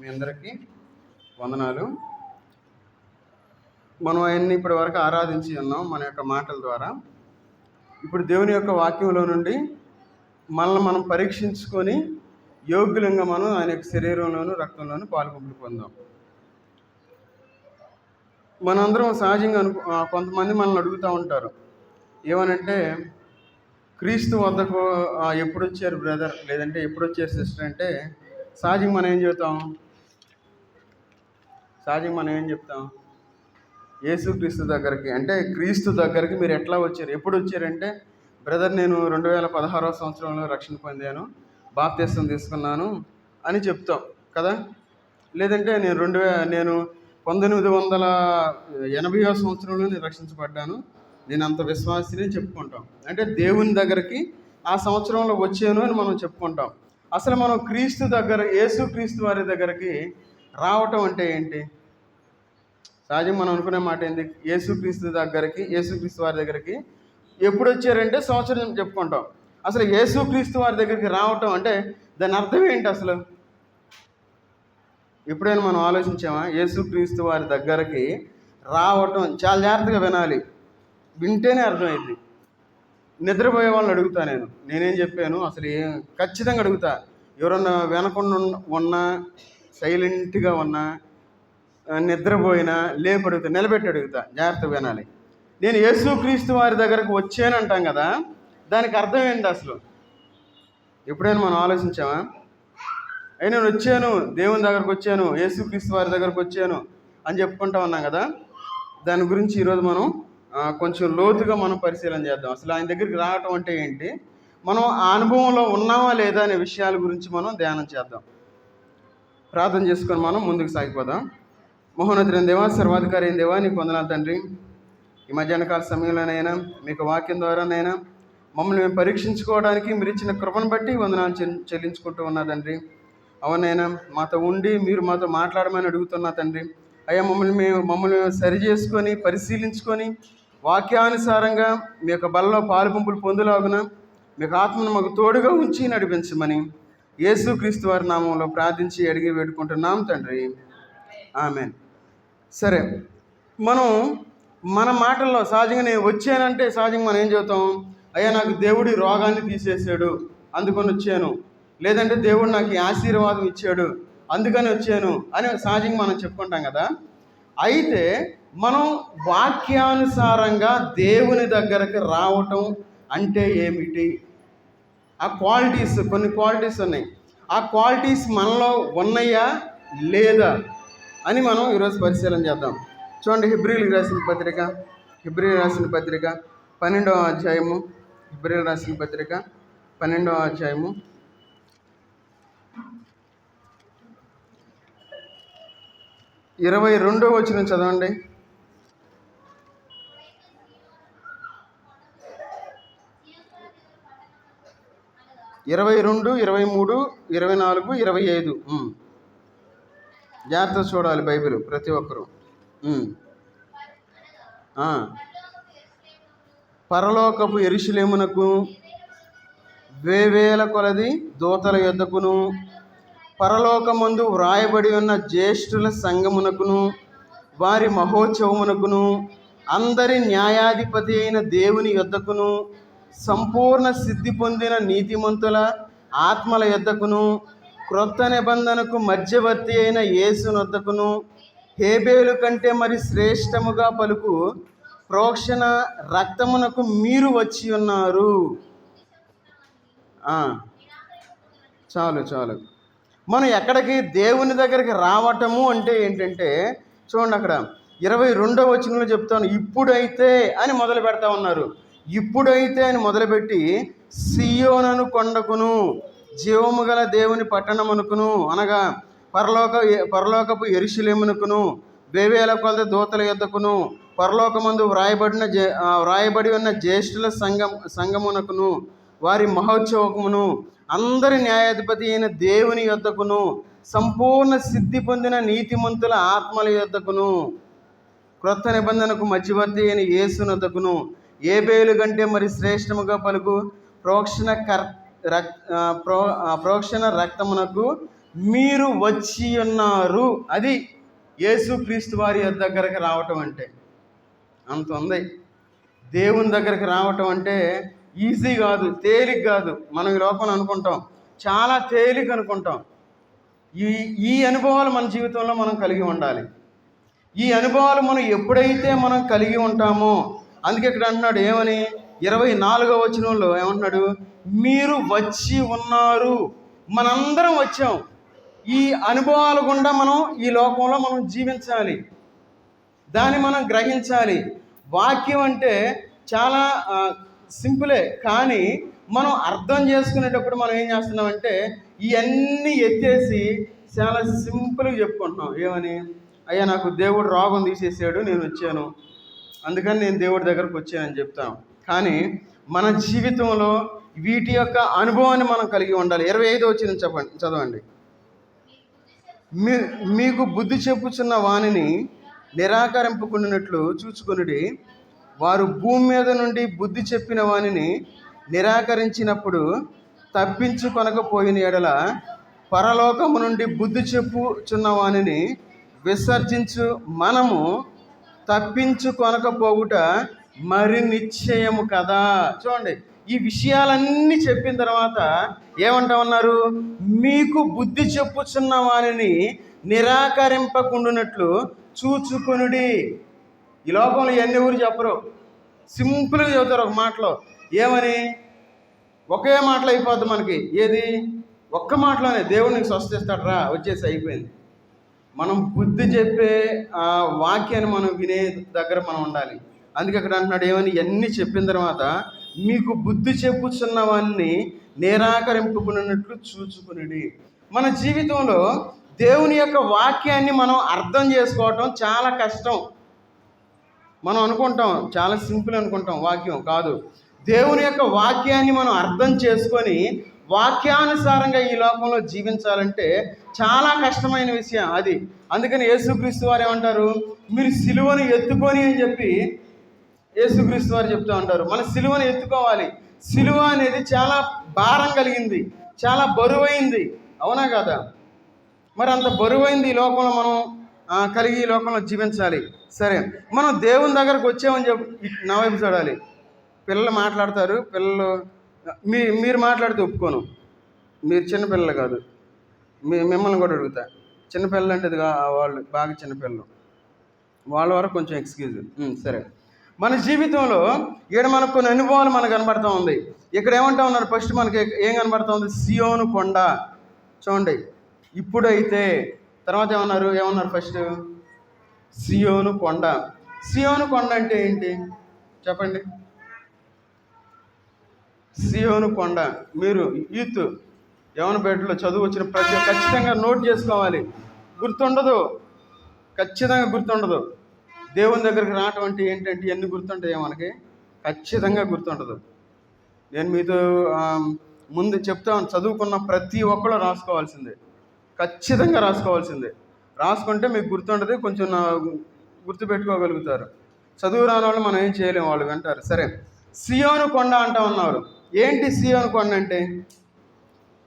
మీ అందరికీ వందనాలు. మనం ఆయన్ని ఇప్పటి వరకు ఆరాధించి ఉన్నాం మన యొక్క మాటల ద్వారా. ఇప్పుడు దేవుని యొక్క వాక్యంలో నుండి మనల్ని మనం పరీక్షించుకొని యోగ్యులంగా మనం ఆయన యొక్క శరీరంలోను రక్తంలోను పాల్గొంపులు పొందాం. మనందరం సహజంగా కొంతమంది మనల్ని అడుగుతూ ఉంటారు, ఏమనంటే క్రీస్తు వద్దకు ఎప్పుడు వచ్చారు బ్రదర్, లేదంటే ఎప్పుడు వచ్చారు సిస్టర్ అంటే సహజంగా మనం ఏం చెప్తాం? యేసుక్రీస్తు దగ్గరికి, అంటే క్రీస్తు దగ్గరికి మీరు ఎట్లా వచ్చారు, ఎప్పుడు వచ్చారంటే బ్రదర్ నేను 2016వ సంవత్సరంలో రక్షణ పొందాను, బాప్తిసం తీసుకున్నాను అని చెప్తాం కదా. లేదంటే నేను 1980వ సంవత్సరంలో నేను రక్షించబడ్డాను, నేను అంత విశ్వాసిని చెప్పుకుంటాం. అంటే దేవుని దగ్గరికి ఆ సంవత్సరంలో వచ్చాను అని మనం చెప్పుకుంటాం. అసలు మనం క్రీస్తు దగ్గర, యేసుక్రీస్తు వారి దగ్గరికి రావటం అంటే ఏంటి? సహజంగా మనం అనుకునే మాట ఏంటి? యేసుక్రీస్తు వారి దగ్గరికి ఎప్పుడు వచ్చారంటే సంవత్సరం చెప్పుకుంటాం. అసలు యేసుక్రీస్తు వారి దగ్గరికి రావటం అంటే దాని అర్థం ఏంటి అసలు? ఎప్పుడైనా మనం ఆలోచించామా? యేసుక్రీస్తు వారి దగ్గరికి రావటం చాలా జాగ్రత్తగా వినాలి, వింటేనే అర్థమైంది. నిద్రపోయే వాళ్ళని అడుగుతా, నేనేం చెప్పాను అసలు ఖచ్చితంగా అడుగుతా. ఎవరన్నా వినకుండా ఉన్నా, సైలెంట్గా ఉన్నా, నిద్రపోయినా లేపు అడుగుతా, నిలబెట్టి అడుగుతా, జాగ్రత్తగా వినాలి. నేను యేసుక్రీస్తు వారి దగ్గరకు వచ్చాను అంటాం కదా, దానికి అర్థం ఏంటి అసలు? ఎప్పుడైనా మనం ఆలోచించామా? నేను వచ్చాను, దేవుని దగ్గరకు వచ్చాను, యేసుక్రీస్తు వారి దగ్గరకు వచ్చాను అని చెప్పుకుంటా ఉన్నాం కదా. దాని గురించి ఈరోజు మనం కొంచెం లోతుగా మనం పరిశీలన చేద్దాం. అసలు ఆయన దగ్గరికి రావటం అంటే ఏంటి, మనం ఆ అనుభవంలో ఉన్నామా లేదా అనే విషయాల గురించి మనం ధ్యానం చేద్దాం. ప్రార్థన చేసుకొని మనం ముందుకు సాగిపోదాం. మహోన్నతుడైన దేవా, సర్వాధికారి అయిన దేవా, నీకు వందనాలు తండ్రి. ఈ మధ్యాహ్నకాల సమయంలోనైనా మీకు వాక్యం ద్వారానైనా మమ్మల్ని మేము పరీక్షించుకోవడానికి మీరు ఇచ్చిన కృపను బట్టి వందనాలు చెల్లించుకుంటూ ఉన్నా తండ్రి. అవునైనా మాతో ఉండి మీరు మాతో మాట్లాడమని అడుగుతున్నా తండ్రి. అయ్యా మమ్మల్ని సరి చేసుకొని పరిశీలించుకొని వాక్యానుసారంగా మీ యొక్క బలలో పాలుపంపులు పొందులాగున మీకు ఆత్మను మాకు తోడుగా ఉంచి నడిపించమని యేసుక్రీస్తు వారి నామంలో ప్రార్థించి అడిగి వేడుకుంటున్నాం తండ్రి, ఆమేన్. సరే, మనం మన మాటల్లో సహజంగా నేను వచ్చానంటే సహజంగా మనం ఏం చెబుతాం? అయ్యా నాకు దేవుడి రోగాన్ని తీసేసాడు అందుకని వచ్చాను, లేదంటే దేవుడు నాకు ఈ ఆశీర్వాదం ఇచ్చాడు అందుకని వచ్చాను అని సహజంగా మనం చెప్పుకుంటాం కదా. అయితే మనం వాక్యానుసారంగా దేవుని దగ్గరకు రావటం అంటే ఏమిటి? ఆ క్వాలిటీస్, కొన్ని క్వాలిటీస్ ఉన్నాయి. ఆ క్వాలిటీస్ మనలో ఉన్నాయా లేదా అని మనం ఈరోజు పరిశీలన చేద్దాం. చూడండి, హెబ్రీయులకు రాసిన పత్రిక 12వ అధ్యాయము. హెబ్రీయులకు రాసిన పత్రిక 12వ అధ్యాయము 22వ వచనం చదవండి. 22, 23, 24, 25 జాగ్రత్త చూడాలి బైబిల్ ప్రతి ఒక్కరూ. పరలోకపు యెరూషలేమునకు వేవేల కొలది దూతల యొద్దకును, పరలోకమందు వ్రాయబడి ఉన్న జ్యేష్ఠుల సంఘమునకును, వారి మహోత్సవమునకును, అందరి న్యాయాధిపతి అయిన దేవుని యొద్దకును, సంపూర్ణ సిద్ధి పొందిన నీతిమంతుల ఆత్మల యొద్దకును, క్రొత్త నిబంధనకు మధ్యవర్తి అయిన యేసునొద్దకును, హేబేలు కంటే మరి శ్రేష్టముగా పలుకు ప్రోక్షణ రక్తమునకు మీరు వచ్చి ఉన్నారు. చాలు. మనం ఎక్కడికి దేవుని దగ్గరికి రావటము అంటే ఏంటంటే చూడండి, అక్కడ 22వ వచనంలో చెప్తాను. ఇప్పుడైతే అని మొదలు పెడతా ఉన్నారు. ఇప్పుడైతే అని మొదలుపెట్టి సియోను కొండకును, జీవము గల దేవుని పట్టణమునకును, అనగా పరలోకపు యెరూషలేమునకును, వేవేల కొలది దూతల యొద్దకును, పరలోకమందు వ్రాయబడి ఉన్న జ్యేష్ఠుల సంఘమునకును, వారి మహోత్సవమును, అందరి న్యాయాధిపతి అయిన దేవుని యొద్దకును, సంపూర్ణ సిద్ధి పొందిన నీతిమంతుల ఆత్మల యొద్దకును, క్రొత్త నిబంధనకు మధ్యవర్తి అయిన యేసునొద్దకును, హేబేలు కంటే మరి శ్రేష్టముగా పలుకు ప్రోక్షణ రక్తమునకు మీరు వచ్చి ఉన్నారు. అది యేసుక్రీస్తు వారి దగ్గరకు రావటం అంటే. అంత ఉంది. దేవుని దగ్గరికి రావటం అంటే ఈజీ కాదు, తేలిక కాదు. మనం ఈ లోపల అనుకుంటాం, చాలా తేలిక అనుకుంటాం. ఈ ఈ అనుభవాలు మన జీవితంలో మనం కలిగి ఉండాలి. ఈ అనుభవాలు మనం ఎప్పుడైతే మనం కలిగి ఉంటామో, అందుకే ఇక్కడ అంటున్నాడు ఏమని, 24వ వచనంలో ఏమంటున్నాడు, మీరు వచ్చి ఉన్నారు. మనందరం వచ్చాం. ఈ అనుభవాల గుండా మనం ఈ లోకంలో మనం జీవించాలి, దాన్ని మనం గ్రహించాలి. వాక్యం అంటే చాలా సింపులే, కానీ మనం అర్థం చేసుకునేటప్పుడు మనం ఏం చేస్తున్నామంటే ఇవన్నీ ఎత్తేసి చాలా సింపుల్గా చెప్పుకుంటున్నాం. ఏమని, అయ్యా నాకు దేవుడు రోగం తీసేసాడు, నేను వచ్చాను, అందుకని నేను దేవుడి దగ్గరకు వచ్చానని చెప్తాను. కానీ మన జీవితంలో వీటి యొక్క అనుభవాన్ని మనం కలిగి ఉండాలి. 25వ వచనం చదవండి. మీకు బుద్ధి చెప్పుచున్న వానిని నిరాకరింపకుండానట్లు చూచుకొనుడి. వారు భూమి మీద నుండి బుద్ధి చెప్పిన వానిని నిరాకరించినప్పుడు తప్పించుకొనకపోయిన ఎడల పరలోకము నుండి బుద్ధి చెప్పుచున్న వానిని విసర్జించు మనము తప్పించుకొనకపోవుట మరి నిశ్చయము కదా. చూడండి, ఈ విషయాలన్నీ చెప్పిన తర్వాత ఏమంటా ఉన్నారు, మీకు బుద్ధి చెప్పుచున్న వానిని నిరాకరింపకుండానట్లు చూచుకొనుడి. ఈ లోకంలో ఎన్ని ఊరు చెప్పరు, సింపుల్గా చెబుతారు ఒక మాటలో. ఏమని, ఒకే మాటలో అయిపోద్ది మనకి. ఏది, ఒక్క మాటలోనే దేవుడు నీకు స్వస్థిస్తాడు రా, వచ్చేసి అయిపోయింది. మనం బుద్ధి చెప్పే ఆ వాక్యాన్ని మనం వినే దగ్గర మనం ఉండాలి. అందుకే అక్కడ అంటున్నాడు ఏమని, ఇవన్నీ చెప్పిన తర్వాత మీకు బుద్ధి చెప్పుచున్న వాన్ని నిరాకరింపుకున్నట్లు చూచుకుని. మన జీవితంలో దేవుని యొక్క వాక్యాన్ని మనం అర్థం చేసుకోవటం చాలా కష్టం. మనం అనుకుంటాం చాలా సింపుల్ అనుకుంటాం, వాక్యం కాదు. దేవుని యొక్క వాక్యాన్ని మనం అర్థం చేసుకొని వాక్యానుసారంగా ఈ లోకంలో జీవించాలంటే చాలా కష్టమైన విషయం అది. అందుకని యేసుక్రీస్తు వారు ఏమంటారు, మీరు సిలువను ఎత్తుకొని అని చెప్పి యేసుక్రీస్తు వారు చెప్తూ ఉంటారు. మన సిలువను ఎత్తుకోవాలి. సిలువ అనేది చాలా భారం కలిగింది, చాలా బరువైంది, అవునా కదా? మరి అంత బరువైంది ఈ లోకంలో మనం కలిగి ఈ లోకంలో జీవించాలి. సరే, మనం దేవుని దగ్గరకు వచ్చామని చెప్పి నా వైపు చూడాలి. పిల్లలు మాట్లాడతారు, పిల్లలు మీరు మాట్లాడితే ఒప్పుకోను. మీరు చిన్నపిల్లలు కాదు, మిమ్మల్ని కూడా అడుగుతా. చిన్నపిల్లలు అంటే వాళ్ళు బాగా చిన్నపిల్లలు, వాళ్ళ వరకు కొంచెం ఎక్స్క్యూజ్. సరే, మన జీవితంలో ఈడ మనకు కొన్ని అనుభవాలు మనకు కనబడుతూ ఉంది. ఇక్కడ ఏమంటా ఉన్నారు, ఫస్ట్ మనకి ఏం కనబడుతూ ఉంది, సియోను కొండ. చూడండి, ఇప్పుడైతే తర్వాత ఏమన్నారు ఫస్ట్, సియోను కొండ. సియోను కొండ అంటే ఏంటి చెప్పండి? సియోను కొండ, మీరు యూత్ యవనపేటలో చదువు వచ్చిన ప్రతి ఖచ్చితంగా నోట్ చేసుకోవాలి. గుర్తుండదు, ఖచ్చితంగా గుర్తుండదు. దేవుని దగ్గరికి రావటం అంటే ఏంటంటే ఎన్ని గుర్తుంటాయో మనకి, ఖచ్చితంగా గుర్తుండదు. నేను మీతో ముందు చెప్తాను, చదువుకున్న ప్రతి ఒక్కరు రాసుకోవాల్సిందే, ఖచ్చితంగా రాసుకోవాల్సిందే. రాసుకుంటే మీకు గుర్తుండదు, కొంచెం గుర్తుపెట్టుకోగలుగుతారు. చదువు రాని వాళ్ళు మనం ఏం చేయలేము, వాళ్ళు వింటారు. సరే, సియోను కొండ అంటా ఉన్నారు. ఏంటి సియోను కొండ అంటే?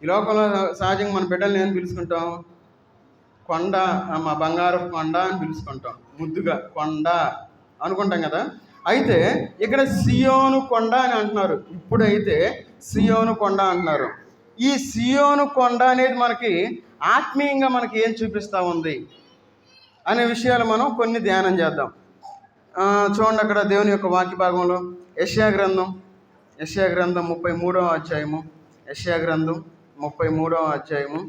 ఈ లోకంలో సహజంగా మన బిడ్డల్ని ఏం పిలుచుకుంటాం, కొండ, మా బంగారు కొండ అని పిలుచుకుంటాం, ముద్దుగా కొండ అనుకుంటాం కదా. అయితే ఇక్కడ సియోను కొండ అని అంటున్నారు. ఇప్పుడైతే సియోను కొండ అంటున్నారు. ఈ సియోను కొండ అనేది మనకి ఆత్మీయంగా మనకి ఏం చూపిస్తూ ఉంది అనే విషయాలు మనం కొన్ని ధ్యానం చేద్దాం. చూడండి, అక్కడ దేవుని యొక్క వాక్య భాగంలో యెషయా గ్రంథం 33వ అధ్యాయము, యెషయా గ్రంథం 33వ అధ్యాయము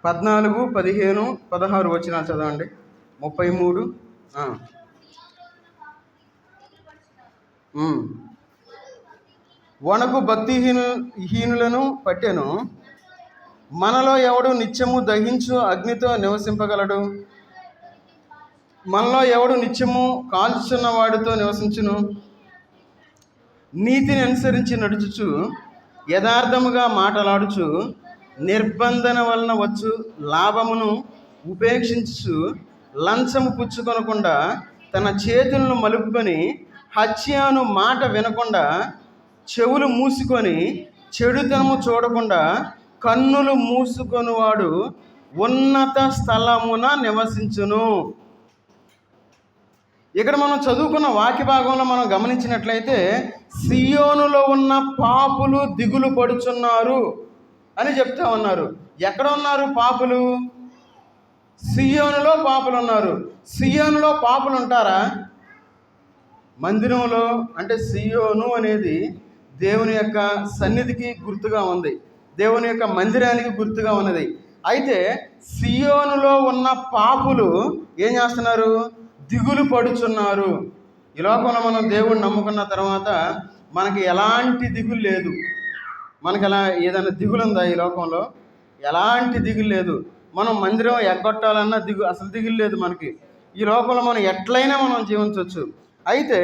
14, 15, 16 వచనాలు చదవండి. 33. వణకు భక్తిహీనులను పట్టెను, మనలో ఎవడు నిత్యము దహించు అగ్నితో నివసింపగలడు? మనలో ఎవడు నిత్యము కాల్చున్న వాడితో నివసించును? నీతిని అనుసరించి నడుచుచు యథార్థముగా మాటలాడుచు నిర్బంధన వలన వచ్చు లాభమును ఉపేక్షించు లంచము పుచ్చుకొనకుండా తన చేతులను మలుపుకొని హత్యను మాట వినకుండా చెవులు మూసుకొని చెడుతనము చూడకుండా కన్నులు మూసుకొనివాడు ఉన్నత స్థలమున నివసించును. ఇక్కడ మనం చదువుకున్న వాక్య భాగంలో మనం గమనించినట్లయితే సియోనులో ఉన్న పాపులు దిగులు పడుచున్నారు అని చెప్తా ఉన్నారు. ఎక్కడ ఉన్నారు పాపులు? సియోనులో పాపులు ఉన్నారు. సియోనులో పాపులు ఉంటారా? మందిరంలో, అంటే సియోను అనేది దేవుని యొక్క సన్నిధికి గుర్తుగా ఉంది, దేవుని యొక్క మందిరానికి గుర్తుగా ఉన్నది. అయితే సియోనులో ఉన్న పాపులు ఏం చేస్తున్నారు? దిగులు పడుచున్నారు. ఈ లోకంలో మనం దేవుణ్ణి నమ్ముకున్న తర్వాత మనకి ఎలాంటి దిగులు లేదు. మనకి ఏదైనా దిగులు ఉందా ఈ లోకంలో? ఎలాంటి దిగులు లేదు. మనం మందిరం ఎగ్గొట్టాలన్నా అసలు దిగులు లేదు మనకి. ఈ లోకంలో మనం ఎట్లయినా మనం జీవించవచ్చు. అయితే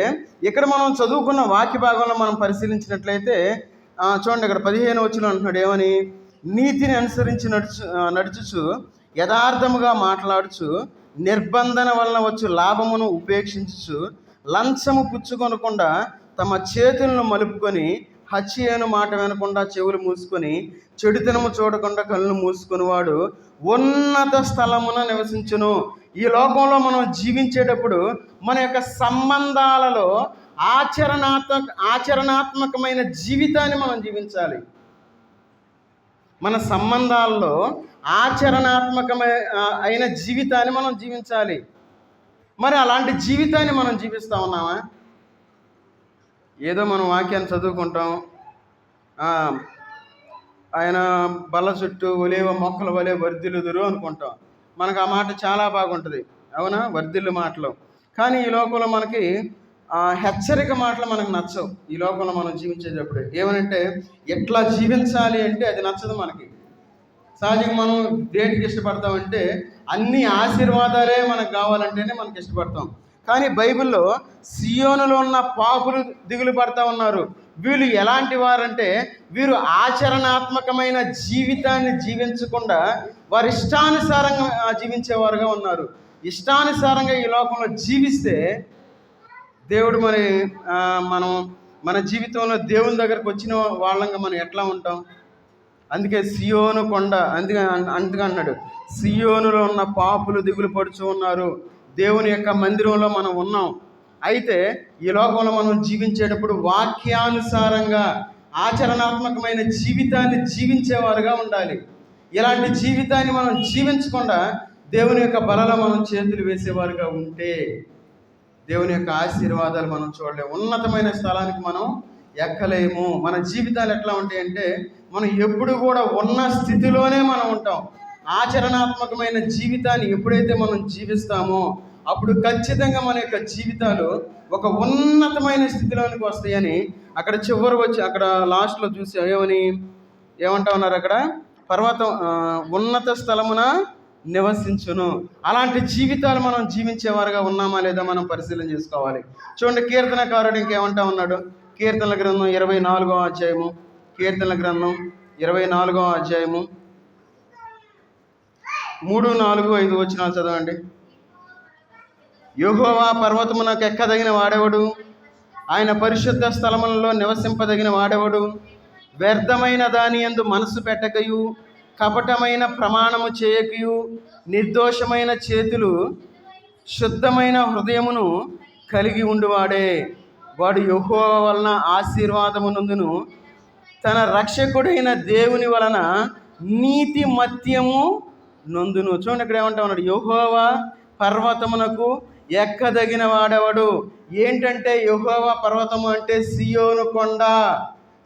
ఇక్కడ మనం చదువుకున్న వాక్య భాగంలో మనం పరిశీలించినట్లయితే చూడండి, ఇక్కడ 15 వచనం అంటున్నాడు ఏమని? నీతిని అనుసరించి నడుచుచు యథార్థముగా మాట్లాడుచు నిర్బంధన వలన వచ్చు లాభమును ఉపేక్షించుచు లంచము పుచ్చుకొనకుండా తమ చేతులను మలుపుకొని హత్యను మాట వినకుండా చెవులు మూసుకొని చెడుతనము చూడకుండా కళ్ళు మూసుకొని వాడు ఉన్నత స్థలమున నివసించును. ఈ లోకంలో మనం జీవించేటప్పుడు మన యొక్క సంబంధాలలో ఆచరణాత్మకమైన జీవితాన్ని మనం జీవించాలి. మన సంబంధాల్లో అయిన జీవితాన్ని మనం జీవించాలి. మరి అలాంటి జీవితాన్ని మనం జీవిస్తూ ఉన్నామా? ఏదో మనం వాక్యాన్ని చదువుకుంటాం, ఆయన బల్ల చుట్టూ ఒలేవ మొక్కల వలె వర్ధిల్లుదురు అనుకుంటాం. మనకు ఆ మాట చాలా బాగుంటుంది, అవునా? వర్ధిల్లు మాటలు. కానీ ఈ లోకంలో మనకి హెచ్చరిక మాటలు మనకు నచ్చవు. ఈ లోకంలో మనం జీవించేటప్పుడు ఏమనంటే ఎట్లా జీవించాలి అంటే అది నచ్చదు మనకి. సహజంగా మనం దేనికి ఇష్టపడతామంటే అన్ని ఆశీర్వాదాలే మనకు కావాలంటేనే మనకి ఇష్టపడతాం. కానీ బైబిల్లో సియోనులో ఉన్న పాపులు దిగులు పడతా ఉన్నారు. వీళ్ళు ఎలాంటి వారంటే వీరు ఆచరణాత్మకమైన జీవితాన్ని జీవించకుండా వారి ఇష్టానుసారంగా జీవించేవారుగా ఉన్నారు. ఇష్టానుసారంగా ఈ లోకంలో జీవిస్తే దేవుడు మనం మన జీవితంలో దేవుని దగ్గరకు వచ్చిన వాళ్ళంగా మనం ఎట్లా ఉంటాం? అందుకే సియోను కొండ అందుకే అన్నాడు, సియోనులో ఉన్న పాపులు దిగులు పడుచు ఉన్నారు. దేవుని యొక్క మందిరంలో మనం ఉన్నాం. అయితే ఈ లోకంలో మనం జీవించేటప్పుడు వాక్యానుసారంగా ఆచరణాత్మకమైన జీవితాన్ని జీవించేవారుగా ఉండాలి. ఇలాంటి జీవితాన్ని మనం జీవించకుండా దేవుని యొక్క బలలో మనం చేతులు వేసేవారుగా ఉంటే దేవుని యొక్క ఆశీర్వాదాలు మనం చూడలేము, ఉన్నతమైన స్థలానికి మనం ఎక్కలేము. మన జీవితాలు ఎట్లా ఉంటాయంటే మనం ఎప్పుడు కూడా ఉన్న స్థితిలోనే మనం ఉంటాం. ఆచరణాత్మకమైన జీవితాన్ని ఎప్పుడైతే మనం జీవిస్తామో అప్పుడు ఖచ్చితంగా మన యొక్క జీవితాలు ఒక ఉన్నతమైన స్థితిలోనికి వస్తాయని అక్కడ చివరి వచ్చి అక్కడ లాస్ట్లో చూసి ఏమంటా ఉన్నారు? అక్కడ పర్వతం ఉన్నత స్థలమున నివసించును. అలాంటి జీవితాలు మనం జీవించేవారుగా ఉన్నామా లేదా మనం పరిశీలన చేసుకోవాలి. చూడండి, కీర్తనకారుడు ఇంకేమంటా ఉన్నాడు? కీర్తనల గ్రంథం 24వ అధ్యాయము, కీర్తనల గ్రంథం 24వ అధ్యాయము 3, 4, 5 వచనాలు చదవండి. యెహోవా పర్వతమునకు ఎక్కదగిన వాడెవడు? ఆయన పరిశుద్ధ స్థలములలో నివసింపదగిన వాడెవడు? వ్యర్థమైన దాని యందు మనసు పెట్టకయు కపటమైన ప్రమాణము చేయకయు నిర్దోషమైన చేతులు శుద్ధమైన హృదయమును కలిగి ఉండువాడే. వాడు యెహోవా వలన ఆశీర్వాదమునందును తన రక్షకుడైన దేవుని వలన నీతి మత్యము నొందును. చూడండి, ఇక్కడ ఏమంటా ఉన్నాడు? యెహోవా పర్వతమునకు ఎక్కదగిన వాడెవడు? ఏంటంటే యెహోవా పర్వతము అంటే సియోను కొండ.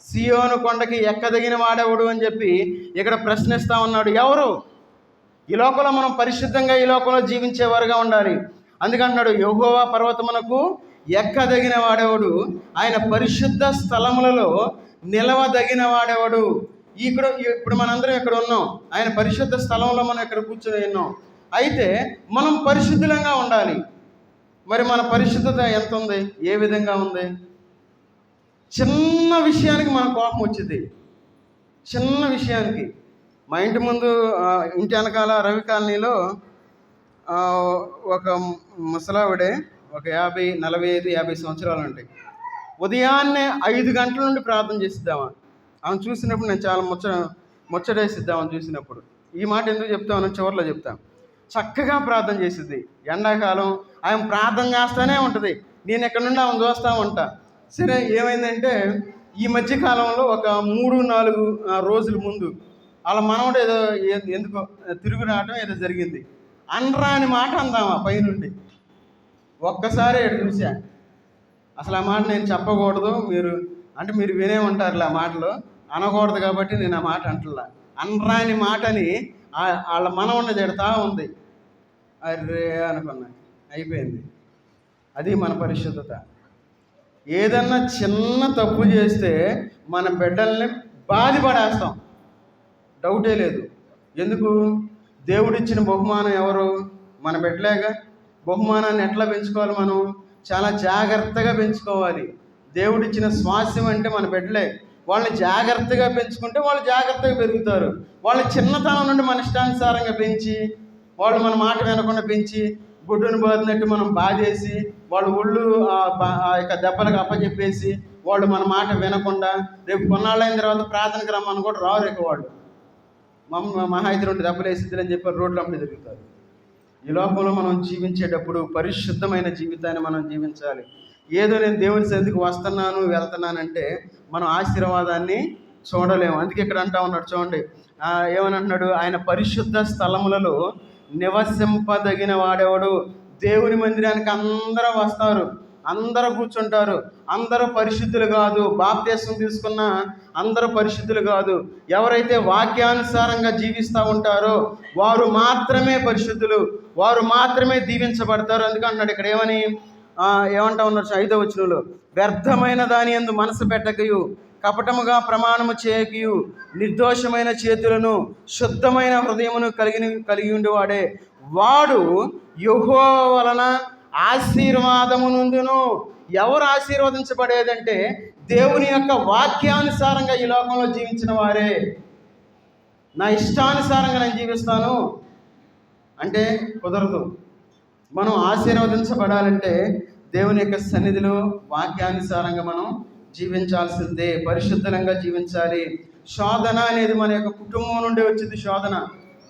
సియోను కొండకి ఎక్కదగిన వాడెవడు అని చెప్పి ఇక్కడ ప్రశ్నిస్తా ఉన్నాడు. ఎవరు? ఈ లోకంలో మనం పరిశుద్ధంగా ఈ లోకంలో జీవించేవారుగా ఉండాలి. అందుకంటున్నాడు యెహోవా పర్వతమునకు ఎక్కదగిన వాడెవడు? ఆయన పరిశుద్ధ స్థలములలో నిలవదగిన వాడెవడు? ఇప్పుడు మనందరం ఇక్కడ ఉన్నాం, ఆయన పరిశుద్ధ స్థలంలో మనం ఇక్కడ కూర్చొని ఉన్నాం. అయితే మనం పరిశుద్ధంగా ఉండాలి. మరి మన పరిశుద్ధత ఎంత ఉంది? ఏ విధంగా ఉంది? చిన్న విషయానికి మన కోపం వచ్చింది. చిన్న విషయానికి మా ఇంటి ముందు ఇంటి వెనకాల రవి కాలనీలో ఒక ముసలావిడే, ఒక 45 సంవత్సరాలు ఉంటాయి. ఉదయాన్నే 5 గంటల నుండి ప్రార్థన చేసిద్దామా. ఆమె చూసినప్పుడు నేను చాలా ముచ్చటేసిద్దామని చూసినప్పుడు. ఈ మాట ఎందుకు చెప్తామని చివరిలో చెప్తాం. చక్కగా ప్రార్థన చేసిద్ది. ఎండాకాలం ఆమె ప్రార్థన చేస్తూనే ఉంటుంది. నేను ఇక్కడ నుండి ఆమె చూస్తూ ఉంటా. సరే, ఏమైందంటే ఈ మధ్యకాలంలో ఒక 3-4 రోజుల ముందు వాళ్ళ మనవడు ఏదో ఎందుకో తిరుగు రావటం ఏదో జరిగింది. అనరాని మాట అందామా పైనుండి. ఒక్కసారి ఎటు చూసా. అసలు ఆ మాట నేను చెప్పకూడదు, మీరు వినే ఉంటారులే ఆ మాటలు. అనకూడదు కాబట్టి నేను ఆ మాట అంటలా. అనరాని మాటని వాళ్ళ మనవడిని తిడతా ఉంది. అర్రే అనుకున్నా, అయిపోయింది. అది మన పరిశుద్ధత. ఏదన్నా చిన్న తప్పు చేస్తే మన బిడ్డల్ని బాధపడేస్తాం, డౌటే లేదు. ఎందుకు? దేవుడిచ్చిన బహుమానం ఎవరు? మన బిడ్డలేగా. బహుమానాన్ని ఎట్లా పెంచుకోవాలి? మనం చాలా జాగ్రత్తగా పెంచుకోవాలి. దేవుడిచ్చిన స్వాస్థ్యం అంటే మన బిడ్డలే. వాళ్ళని జాగ్రత్తగా పెంచుకుంటే వాళ్ళు జాగ్రత్తగా పెరుగుతారు. వాళ్ళ చిన్నతనం నుండి మన ఇష్టానుసారంగా పెంచి, వాళ్ళు మన మాట వినకుండా పెంచి, గుడ్డును బాదినట్టు మనం బాధేసి, వాళ్ళు ఒళ్ళు ఆ యొక్క దెబ్బలకు అప్పచెప్పేసి, వాళ్ళు మన మాట వినకుండా రేపు కొన్నాళ్ళైన తర్వాత ప్రార్థనకు రమ్మని కూడా రారు. ఇక వాళ్ళు మహా అయితే 2 దెబ్బలు వేసిద్దని చెప్పి రోడ్లు అప్పుడు తిరుగుతారు. ఈ లోకంలో మనం జీవించేటప్పుడు పరిశుద్ధమైన జీవితాన్ని మనం జీవించాలి. ఏదో నేను దేవుని సన్నిధికి వస్తున్నాను వెళ్తున్నానంటే మనం ఆశీర్వాదాన్ని చూడలేము. అందుకే ఇక్కడ అంటా ఉన్నాడు చూడండి, ఏమని అంటున్నాడు? ఆయన పరిశుద్ధ స్థలములలో నివసింపదగిన వాడేవాడు. దేవుని మందిరానికి అందరూ వస్తారు, అందరూ కూర్చుంటారు. అందరూ పరిశుద్ధులు కాదు. బాప్తిస్మం తీసుకున్న అందరూ పరిశుద్ధులు కాదు. ఎవరైతే వాక్యానుసారంగా జీవిస్తూ ఉంటారో వారు మాత్రమే పరిశుద్ధులు, వారు మాత్రమే దీవించబడతారు. అందుకంటున్నాడు ఇక్కడ ఏమంటా ఉన్నారు 5వ వచనంలో, వ్యర్థమైన దాని యందు మనసు పెట్టకయు, కపటముగా ప్రమాణము చేయకయు, నిర్దోషమైన చేతులను శుద్ధమైన హృదయమును కలిగి ఉండేవాడే వాడు యెహోవా వలన ఆశీర్వాదము నుండును. ఎవరు ఆశీర్వదించబడేదంటే దేవుని యొక్క వాక్యానుసారంగా ఈ లోకంలో జీవించిన వారే. నా ఇష్టానుసారంగా నేను జీవిస్తాను అంటే కుదరదు. మనం ఆశీర్వదించబడాలంటే దేవుని యొక్క సన్నిధిలో వాక్యానుసారంగా మనం జీవించాల్సిందే, పరిశుద్ధంగా జీవించాలి. శోధన అనేది మన యొక్క కుటుంబం నుండి వచ్చింది. శోధన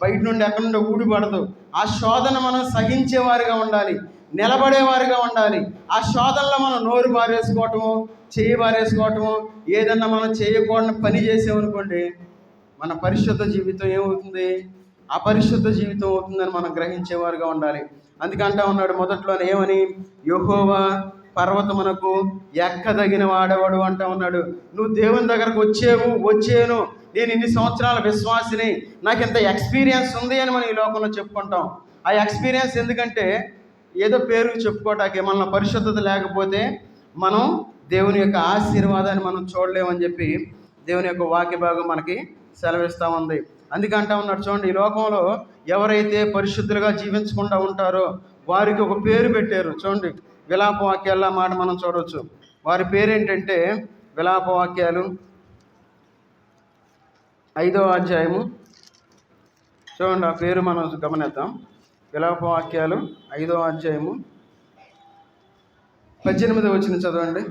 బయట నుండి ఎక్కడి నుండి ఊడిపడదు. ఆ శోధన మనం సహించేవారిగా ఉండాలి, నిలబడేవారిగా ఉండాలి. ఆ శోధనలో మనం నోరు బారేసుకోవటము, చెయ్యి బారేసుకోవటము, ఏదన్నా మనం చేయకూడని పని చేసామనుకోండి, మన పరిశుద్ధ జీవితం ఏమవుతుంది? అపరిశుద్ధ జీవితం అవుతుందని మనం గ్రహించేవారుగా ఉండాలి. అందుకంటా ఉన్నాడు మొదట్లోనే ఏమని? యెహోవా పర్వతమునకు ఎక్కదగిన వాడేవాడు అంటా ఉన్నాడు. నువ్వు దేవుని దగ్గరకు వచ్చాను, నేను ఇన్ని సంవత్సరాల విశ్వాసిని, నాకు ఇంత ఎక్స్పీరియన్స్ ఉంది అని మనం ఈ లోకంలో చెప్పుకుంటాం. ఆ ఎక్స్పీరియన్స్ ఎందుకంటే ఏదో పేరు చెప్పుకోవటానికి. మన పరిశుద్ధత లేకపోతే మనం దేవుని యొక్క ఆశీర్వాదాన్ని మనం చూడలేమని చెప్పి దేవుని యొక్క వాక్య భాగం మనకి సెలవిస్తూ ఉంది. అందుకంటా ఉన్నాడు చూడండి, ఈ లోకంలో ఎవరైతే పరిశుద్ధులుగా జీవించకుండా ఉంటారో వారికి ఒక పేరు పెట్టారు. చూడండి, విలాపవాక్యాల మాట మనం చూడవచ్చు. వారి పేరేంటంటే విలాపవాక్యాలు 5వ అధ్యాయము. చూడండి, ఆ పేరు మనం గమనిద్దాం. విలాపవాక్యాలు 5వ అధ్యాయము 18వ వచనం చదవండి.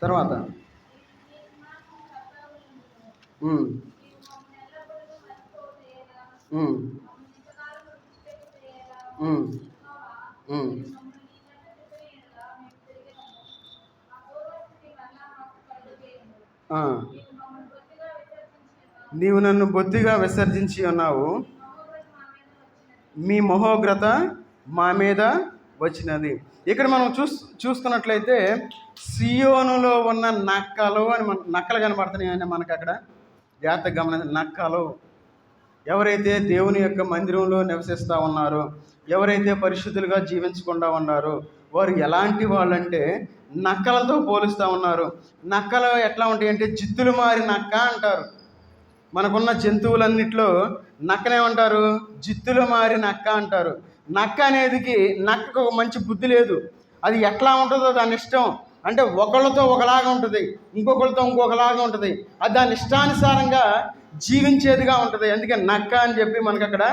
తర్వాత నీవు నన్ను బొత్తిగా విసర్జించి ఉన్నావు, మీ మహోగ్రత మా మీద వచ్చినది. ఇక్కడ మనం చూసుకున్నట్లయితే సియోనులో ఉన్న నక్కలు అని నక్కలు కనబడుతున్నాయి మనకు అక్కడ. జాగ్రత్తగా గమనించండి, నక్కలు. ఎవరైతే దేవుని యొక్క మందిరంలో నివసిస్తూ ఉన్నారో, ఎవరైతే పరిశుద్ధులుగా జీవించకుండా ఉన్నారో వారు ఎలాంటి వాళ్ళంటే నక్కలతో పోలుస్తూ ఉన్నారు. నక్కలు ఎట్లా ఉంటాయంటే జిత్తులు మారి నక్క అంటారు. మనకున్న జంతువులన్నిట్లో నక్కనేమంటారు? జిత్తులు మారి నక్క అంటారు. నక్క అనేదికి నక్కకు ఒక మంచి బుద్ధి లేదు. అది ఎట్లా ఉంటుందో దాని ఇష్టం. అంటే ఒకళ్ళతో ఒకలాగా ఉంటుంది, ఇంకొకరితో ఇంకొకలాగా ఉంటుంది. అది దాని ఇష్టానుసారంగా జీవించేదిగా ఉంటుంది. అందుకే నక్క అని చెప్పి మనకి అక్కడ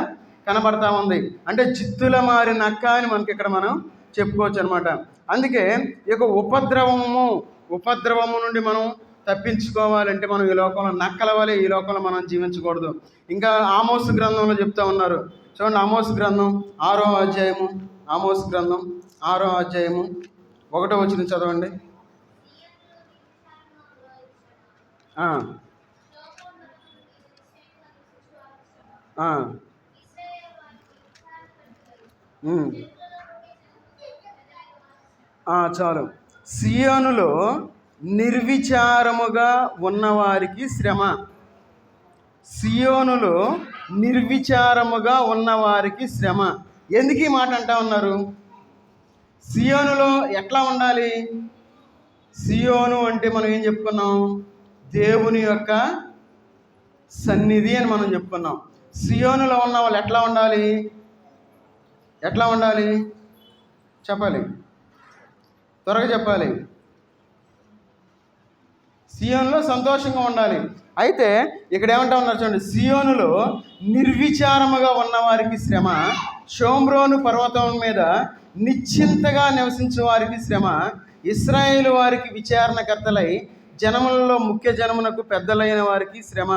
కనబడతా ఉంది. అంటే జిత్తుల మారి నక్క అని మనకి ఇక్కడ మనం చెప్పుకోవచ్చు అనమాట. అందుకే ఈ యొక్క ఉపద్రవము నుండి మనం తప్పించుకోవాలంటే మనం ఈ లోకంలో నక్కల వలె ఈ లోకంలో మనం జీవించకూడదు. ఇంకా ఆమోసు గ్రంథంలో చెప్తా ఉన్నారు చూడండి. ఆమోసు గ్రంథం 6వ అధ్యాయము, ఆమోసు గ్రంథం 6వ అధ్యాయము 1వ వచనం చదవండి. చాలు. సియోనులో నిర్విచారముగా ఉన్నవారికి శ్రమ. సియోనులో నిర్విచారముగా ఉన్నవారికి శ్రమ. ఎందుకు ఈ మాట అంటా ఉన్నారు? సియోనులో ఎట్లా ఉండాలి? సియోను అంటే మనం ఏం చెప్పుకున్నాం? దేవుని యొక్క సన్నిధి అని మనం చెప్పుకున్నాం. సియోనులో ఉన్న వాళ్ళు ఎట్లా ఉండాలి? ఎట్లా ఉండాలి చెప్పాలి, త్వరగా చెప్పాలి. సియోనులో సంతోషంగా ఉండాలి. అయితే ఇక్కడ ఏమంటా ఉన్నారు చూడండి. సియోనులో నిర్విచారముగా ఉన్నవారికి శ్రమ, షోమ్రోను పర్వతం మీద నిశ్చింతగా నివసించే వారికి శ్రమ, ఇశ్రాయేలు వారికి విచారణకర్తలై జనములలో ముఖ్య జనమునకు పెద్దలైన వారికి శ్రమ.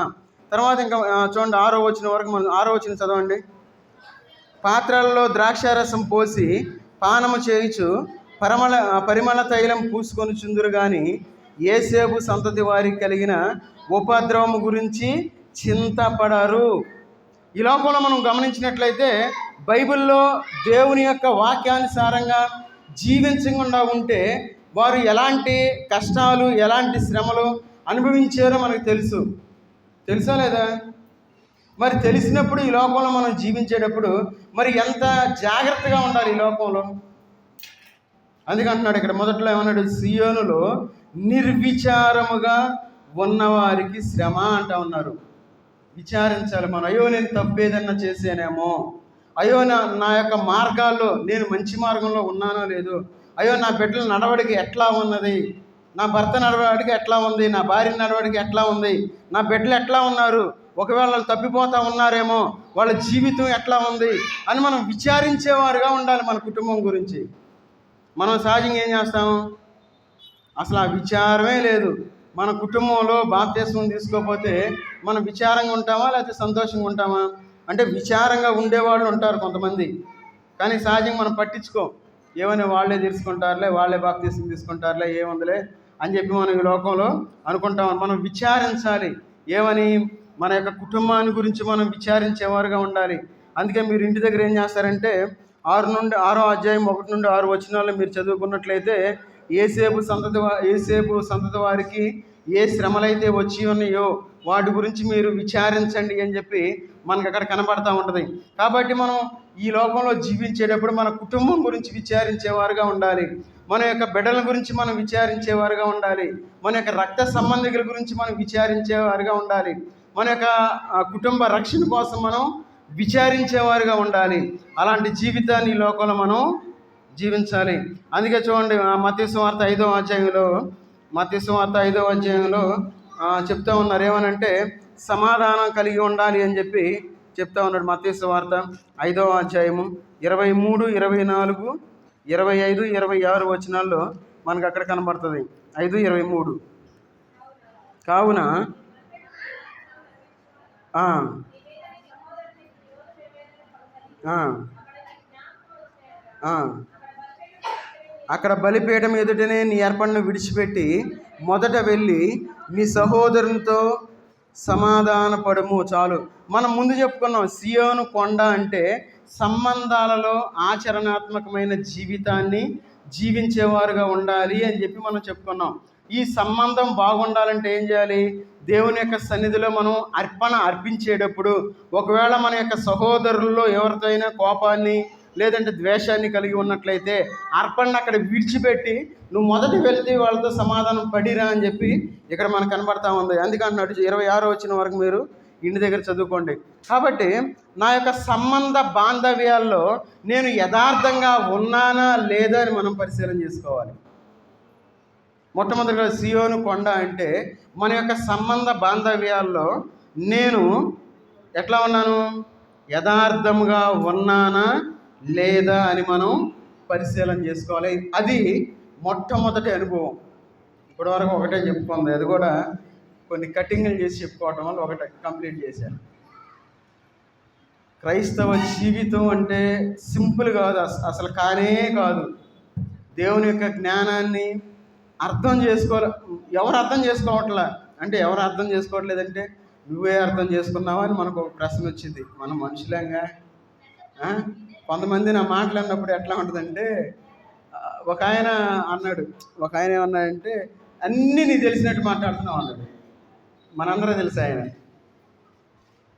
తర్వాత ఇంకా చూడండి 6వ వచనం వరకు మనం 6వ వచనం చదవండి. పాత్రలలో ద్రాక్షారసం పోసి పానము చేయుచు పరిమళ తైలం పూసుకొని చుందురు కానీ యేసేపు సంతతి వారికి కలిగిన ఉపద్రవము గురించి చింతపడరు. ఈ లోకంలో మనం గమనించినట్లయితే బైబిల్లో దేవుని యొక్క వాక్యానుసారంగా జీవించకుండా ఉంటే వారు ఎలాంటి కష్టాలు, ఎలాంటి శ్రమలు అనుభవించారో మనకు తెలుసా లేదా? మరి తెలిసినప్పుడు ఈ లోకంలో మనం జీవించేటప్పుడు మరి ఎంత జాగ్రత్తగా ఉండాలి ఈ లోకంలో. అందుకంటున్నాడు ఇక్కడ మొదట్లో ఏమన్నాడు? సియోనులో నిర్విచారముగా ఉన్నవారికి శ్రమ అంటా ఉన్నారు. విచారించాలి మనం. అయ్యో నేను తప్పేదన్నా చేసానేమో, అయ్యో నా యొక్క మార్గాల్లో నేను మంచి మార్గంలో ఉన్నానో లేదో, అయ్యో నా బిడ్డల నడవడికి ఎట్లా ఉన్నది, నా భర్త నడవడికి ఎట్లా ఉంది, నా భార్య నడవడికి ఎట్లా ఉంది, నా బిడ్డలు ఎట్లా ఉన్నారు, ఒకవేళ వాళ్ళు తప్పిపోతూ ఉన్నారేమో, వాళ్ళ జీవితం ఎట్లా ఉంది అని మనం విచారించేవారుగా ఉండాలి. మన కుటుంబం గురించి మనం సహజంగా ఏం చేస్తాము? అసలు ఆ విచారమే లేదు. మన కుటుంబంలో బాప్తిస్మం తీసుకోకపోతే మనం విచారంగా ఉంటామా లేకపోతే సంతోషంగా ఉంటామా? అంటే విచారంగా ఉండేవాళ్ళు ఉంటారు కొంతమంది, కానీ సహజంగా మనం పట్టించుకోం. ఏమని వాళ్ళే తీసుకుంటారులే, వాళ్ళే బాప్తిస్మం తీసుకుంటారులే, ఏముందిలే అని చెప్పి మనం ఈ లోకంలో అనుకుంటాం. మనం విచారించాలి. ఏమని? మన యొక్క కుటుంబాన్ని గురించి మనం విచారించేవారుగా ఉండాలి. అందుకే మీరు ఇంటి దగ్గర ఏం చేస్తారంటే 6వ అధ్యాయం 1 నుండి 6 వచనాల్లో మీరు చదువుకున్నట్లయితే యేసేపు సంతతి వారికి ఏ శ్రమలైతే వచ్చి ఉన్నాయో వాటి గురించి మీరు విచారించండి అని చెప్పి మనకు అక్కడ కనబడతా ఉంటుంది. కాబట్టి మనం ఈ లోకంలో జీవించేటప్పుడు మన కుటుంబం గురించి విచారించేవారుగా ఉండాలి. మన యొక్క బిడ్డల గురించి మనం విచారించేవారుగా ఉండాలి. మన యొక్క రక్త సంబంధికుల గురించి మనం విచారించేవారుగా ఉండాలి. మన యొక్క కుటుంబ రక్షణ కోసం మనం విచారించేవారుగా ఉండాలి. అలాంటి జీవితాన్ని ఈ లోకంలో మనం జీవించాలి. అందుకే చూడండి మత్తయి సువార్త 5వ అధ్యాయంలో చెప్తా ఉన్నారు. ఏమనంటే సమాధానం కలిగి ఉండాలి అని చెప్పి చెప్తా ఉన్నాడు. మత్తయి సువార్త 5వ అధ్యాయము 23, 24, 25, 26 వచనాల్లో మనకు అక్కడ కనబడుతుంది. 5:23 కావున అక్కడ బలిపీఠం ఎదుటనే నీ అర్పణను విడిచిపెట్టి మొదట వెళ్ళి నీ సహోదరునితో సమాధానపడము. చాలు. మనం ముందు చెప్పుకున్నాం సియోను కొండ అంటే సంబంధాలలో ఆచరణాత్మకమైన జీవితాన్ని జీవించేవారుగా ఉండాలి అని చెప్పి మనం చెప్పుకున్నాం. ఈ సంబంధం బాగుండాలంటే ఏం చేయాలి? దేవుని యొక్క సన్నిధిలో మనం అర్పించేటప్పుడు ఒకవేళ మన యొక్క సహోదరుల్లో ఎవరితో అయినా కోపాన్ని లేదంటే ద్వేషాన్ని కలిగి ఉన్నట్లయితే అర్పణను అక్కడ విడిచిపెట్టి నువ్వు మొదటి వెళ్తే వాళ్ళతో సమాధానం పడిరా అని చెప్పి ఇక్కడ మనకు కనబడతా ఉంది. అందుకంటున్నాడు 26 వచ్చిన వరకు మీరు ఇంటి దగ్గర చదువుకోండి. కాబట్టి నా యొక్క సంబంధ బాంధవ్యాల్లో నేను యథార్థంగా ఉన్నానా లేదా అని మనం పరిశీలన చేసుకోవాలి. మొట్టమొదటిగా సియోను కొండ అంటే మన యొక్క సంబంధ బాంధవ్యాల్లో నేను ఎట్లా ఉన్నాను, యథార్థముగా ఉన్నానా లేదా అని మనం పరిశీలన చేసుకోవాలి. అది మొట్టమొదటి అనుభవం. ఇప్పటివరకు ఒకటే చెప్పుకుంది, అది కూడా కొన్ని కటింగ్లు చేసి చెప్పుకోవటం వల్ల ఒకటే కంప్లీట్ చేశాను. క్రైస్తవ జీవితం అంటే సింపుల్ కాదు, అసలు కానే కాదు. దేవుని యొక్క జ్ఞానాన్ని అర్థం చేసుకోవాలి. ఎవరు అర్థం చేసుకోవట్లా అంటే, ఎవరు అర్థం చేసుకోవట్లేదంటే నువ్వే అర్థం చేసుకున్నావా అని మనకు ఒక ప్రశ్న వచ్చింది. మనం మనుషులంగా. కొంతమంది నా మాటలు అన్నప్పుడు ఎట్లా ఉంటుందంటే, ఒక ఆయన అన్నాడు, ఒక ఆయన ఏమన్నాడంటే అన్నీ నీకు తెలిసినట్టు మాట్లాడుతున్నావు అన్నాడు. మనందరూ తెలుసు ఆయన.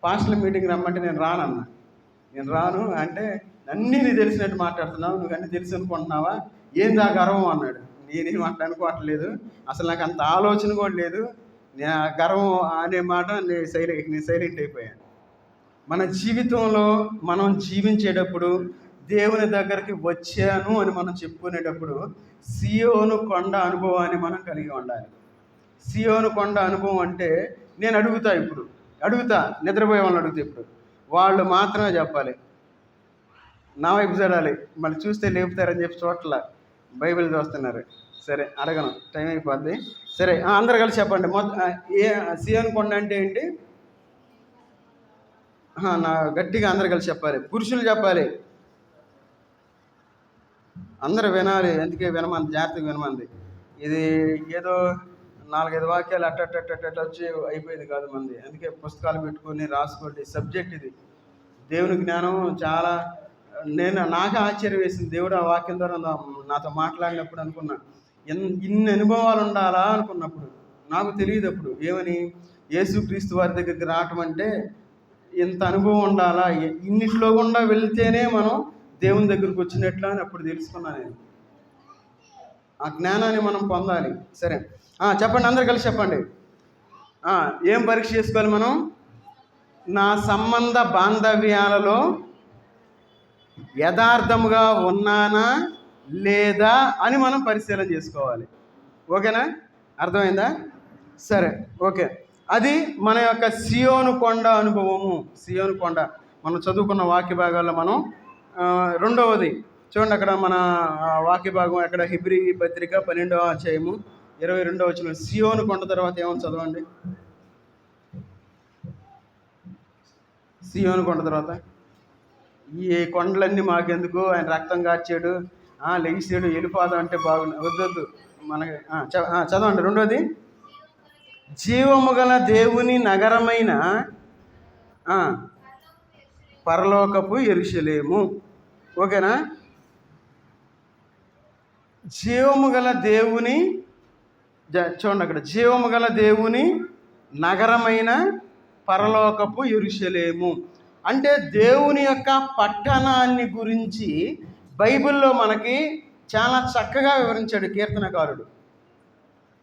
పాస్టల్ మీటింగ్ రమ్మంటే నేను రానన్నా. నేను రాను అంటే, అన్నీ నీకు తెలిసినట్టు మాట్లాడుతున్నావు, నువ్వు అన్నీ తెలుసు అనుకుంటున్నావా, ఏంది ఆ గర్వం అన్నాడు. నేనేం అట్లా అనుకోవట్లేదు, అసలు నాకు అంత ఆలోచన కూడా లేదు, నేను ఆ గర్వం అనే మాట నేను సైలెంట్ అయిపోయాను. మన జీవితంలో మనం జీవించేటప్పుడు దేవుని దగ్గరికి వచ్చాను అని మనం చెప్పుకునేటప్పుడు సియోను కొండ అనుభవాన్ని మనం కలిగి ఉండాలి. సియోను కొండ అనుభవం అంటే నేను అడుగుతా నిద్రపోయే వాళ్ళని అడుగుతా, ఇప్పుడు వాళ్ళు మాత్రమే చెప్పాలి, నా వైపు చూడాలి, మళ్ళీ చూస్తే లేపుతారని చెప్పి చోట్ల బైబిల్ చూస్తున్నారు. సరే అడగను, టైం అయిపోద్ది. సరే అందరు కలిసి చెప్పండి. సియోను కొండ అంటే ఏంటి? నా గట్టిగా అందరు కలిసి చెప్పాలి, పురుషులు చెప్పాలి, అందరూ వినాలి. ఎందుకే వినమంది, జాగ్రత్తగా వినమంది. ఇది ఏదో 4-5 వాక్యాలు అట్ట వచ్చి అయిపోయేది కాదు మంది. అందుకే పుస్తకాలు పెట్టుకొని రాసుకోండి. సబ్జెక్ట్ ఇది. దేవుని జ్ఞానం చాలా నాకు ఆశ్చర్యం వేసింది. దేవుడు ఆ వాక్యం ద్వారా నాతో మాట్లాడినప్పుడు అనుకున్నా, ఇన్ని అనుభవాలు ఉండాలా అనుకున్నప్పుడు. నాకు తెలియదు అప్పుడు ఏమని, యేసుక్రీస్తు వారి దగ్గరికి రావటం అంటే ఇంత అనుభవం ఉండాలా, ఇన్నిట్లో గుండా వెళ్తేనే మనం దేవుని దగ్గరికి వచ్చినట్లు అని అప్పుడు తెలుసుకున్నాను నేను. ఆ జ్ఞానాన్ని మనం పొందాలి. సరే చెప్పండి, అందరు కలిసి చెప్పండి. ఏం పరీక్ష చేసుకోవాలి మనం? నా సంబంధ బాంధవ్యాలలో యథార్థముగా ఉన్నానా లేదా అని మనం పరిశీలన చేసుకోవాలి. ఓకేనా? అర్థమైందా? సరే, ఓకే. అది మన యొక్క సియోను కొండ అనుభవము. సియోను కొండ మనం చదువుకున్న వాక్య భాగాల్లో మనం రెండవది చూడండి. అక్కడ మన వాక్య భాగం ఎక్కడ, హెబ్రీ పత్రిక 12వ అధ్యాయము 22వ వచనం. సియోను కొండ తర్వాత ఏమని చదవండి. సియోను కొండ తర్వాత, ఈ కొండలన్నీ మాకెందుకు, ఆయన రక్తం కార్చాడు, లెగిసాడు, వెళ్ళిపోదాం అంటే బాగుంది, వద్దొద్దు మనకి. చదవండి. రెండోది, జీవము గల దేవుని నగరమైన పరలోకపు యెరూషలేము. ఓకేనా? జీవము గల దేవుని, చూడండి అక్కడ, జీవము గల దేవుని నగరమైన పరలోకపు యెరూషలేము అంటే దేవుని యొక్క పట్టణాన్ని గురించి బైబిల్లో మనకి చాలా చక్కగా వివరించాడు కీర్తనకారుడు.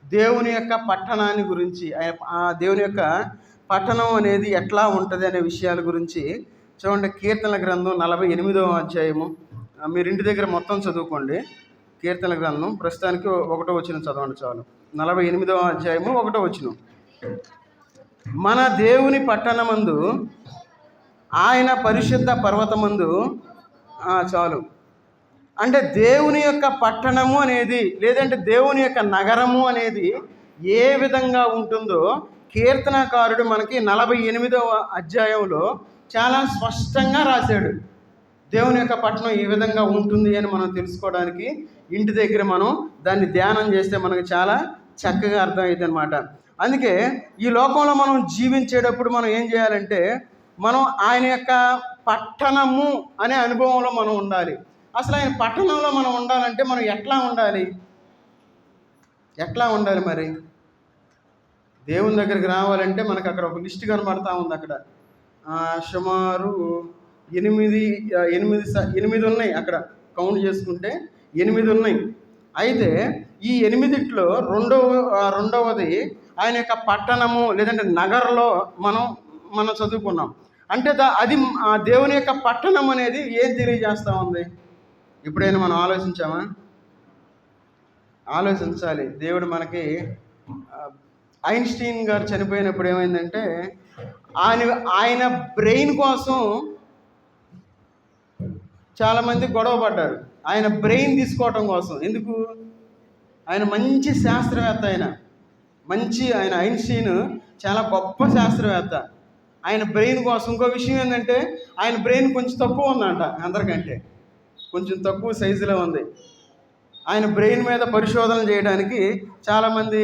దేవుని యొక్క పట్టణాన్ని గురించి, ఆ దేవుని యొక్క పట్టణం అనేది ఎట్లా ఉంటుంది అనే విషయాల గురించి చూడండి. కీర్తనల గ్రంథం 48వ అధ్యాయము, మీరు ఇంటి దగ్గర మొత్తం చదువుకోండి. కీర్తనల గ్రంథం ప్రస్తుతానికి 1వ వచనం చదవండి చాలు. 48వ అధ్యాయము 1వ వచనం. మన దేవుని పట్టణమందు, ఆయన పరిశుద్ధ పర్వతమందు, చాలు. అంటే దేవుని యొక్క పట్టణము అనేది, లేదంటే దేవుని యొక్క నగరము అనేది ఏ విధంగా ఉంటుందో కీర్తనకారుడు మనకి 48వ అధ్యాయంలో చాలా స్పష్టంగా రాశాడు. దేవుని యొక్క పట్టణం ఏ విధంగా ఉంటుంది అని మనం తెలుసుకోవడానికి ఇంటి దగ్గర మనం దాన్ని ధ్యానం చేస్తే మనకు చాలా చక్కగా అర్థమవుతుంది అన్నమాట. అందుకే ఈ లోకంలో మనం జీవించేటప్పుడు మనం ఏం చేయాలంటే, మనం ఆయన యొక్క పట్టణము అనే అనుభవంలో మనం ఉండాలి. అసలు ఆయన పట్టణంలో మనం ఉండాలంటే మనం ఎట్లా ఉండాలి మరి? దేవుని దగ్గరికి రావాలంటే మనకు అక్కడ ఒక లిస్ట్ కనబడతా ఉంది. అక్కడ సుమారు 8 ఉన్నాయి. అక్కడ కౌంట్ చేసుకుంటే 8 ఉన్నాయి. అయితే ఈ 8ట్లో రెండవది ఆయన యొక్క పట్టణము లేదంటే నగరంలో మనం చదువుకున్నాం. అంటే అది ఆ దేవుని యొక్క పట్టణం అనేది ఏం తెలియజేస్తూ ఉంది? ఎప్పుడైనా మనం ఆలోచించామా? ఆలోచించాలి. దేవుడు మనకి ఐన్స్టీన్ గారు చనిపోయినప్పుడు ఏమైందంటే ఆయన ఆయన బ్రెయిన్ కోసం చాలామంది గొడవ పడ్డారు. ఆయన బ్రెయిన్ తీసుకోవటం కోసం. ఎందుకు? ఆయన మంచి శాస్త్రవేత్త. ఆయన ఐన్స్టీన్ చాలా గొప్ప శాస్త్రవేత్త. ఆయన బ్రెయిన్ కోసం. ఇంకో విషయం ఏంటంటే ఆయన బ్రెయిన్ కొంచెం తక్కువ ఉందంట, అందరికంటే కొంచెం తక్కువ సైజులో ఉంది. ఆయన బ్రెయిన్ మీద పరిశోధన చేయడానికి చాలామంది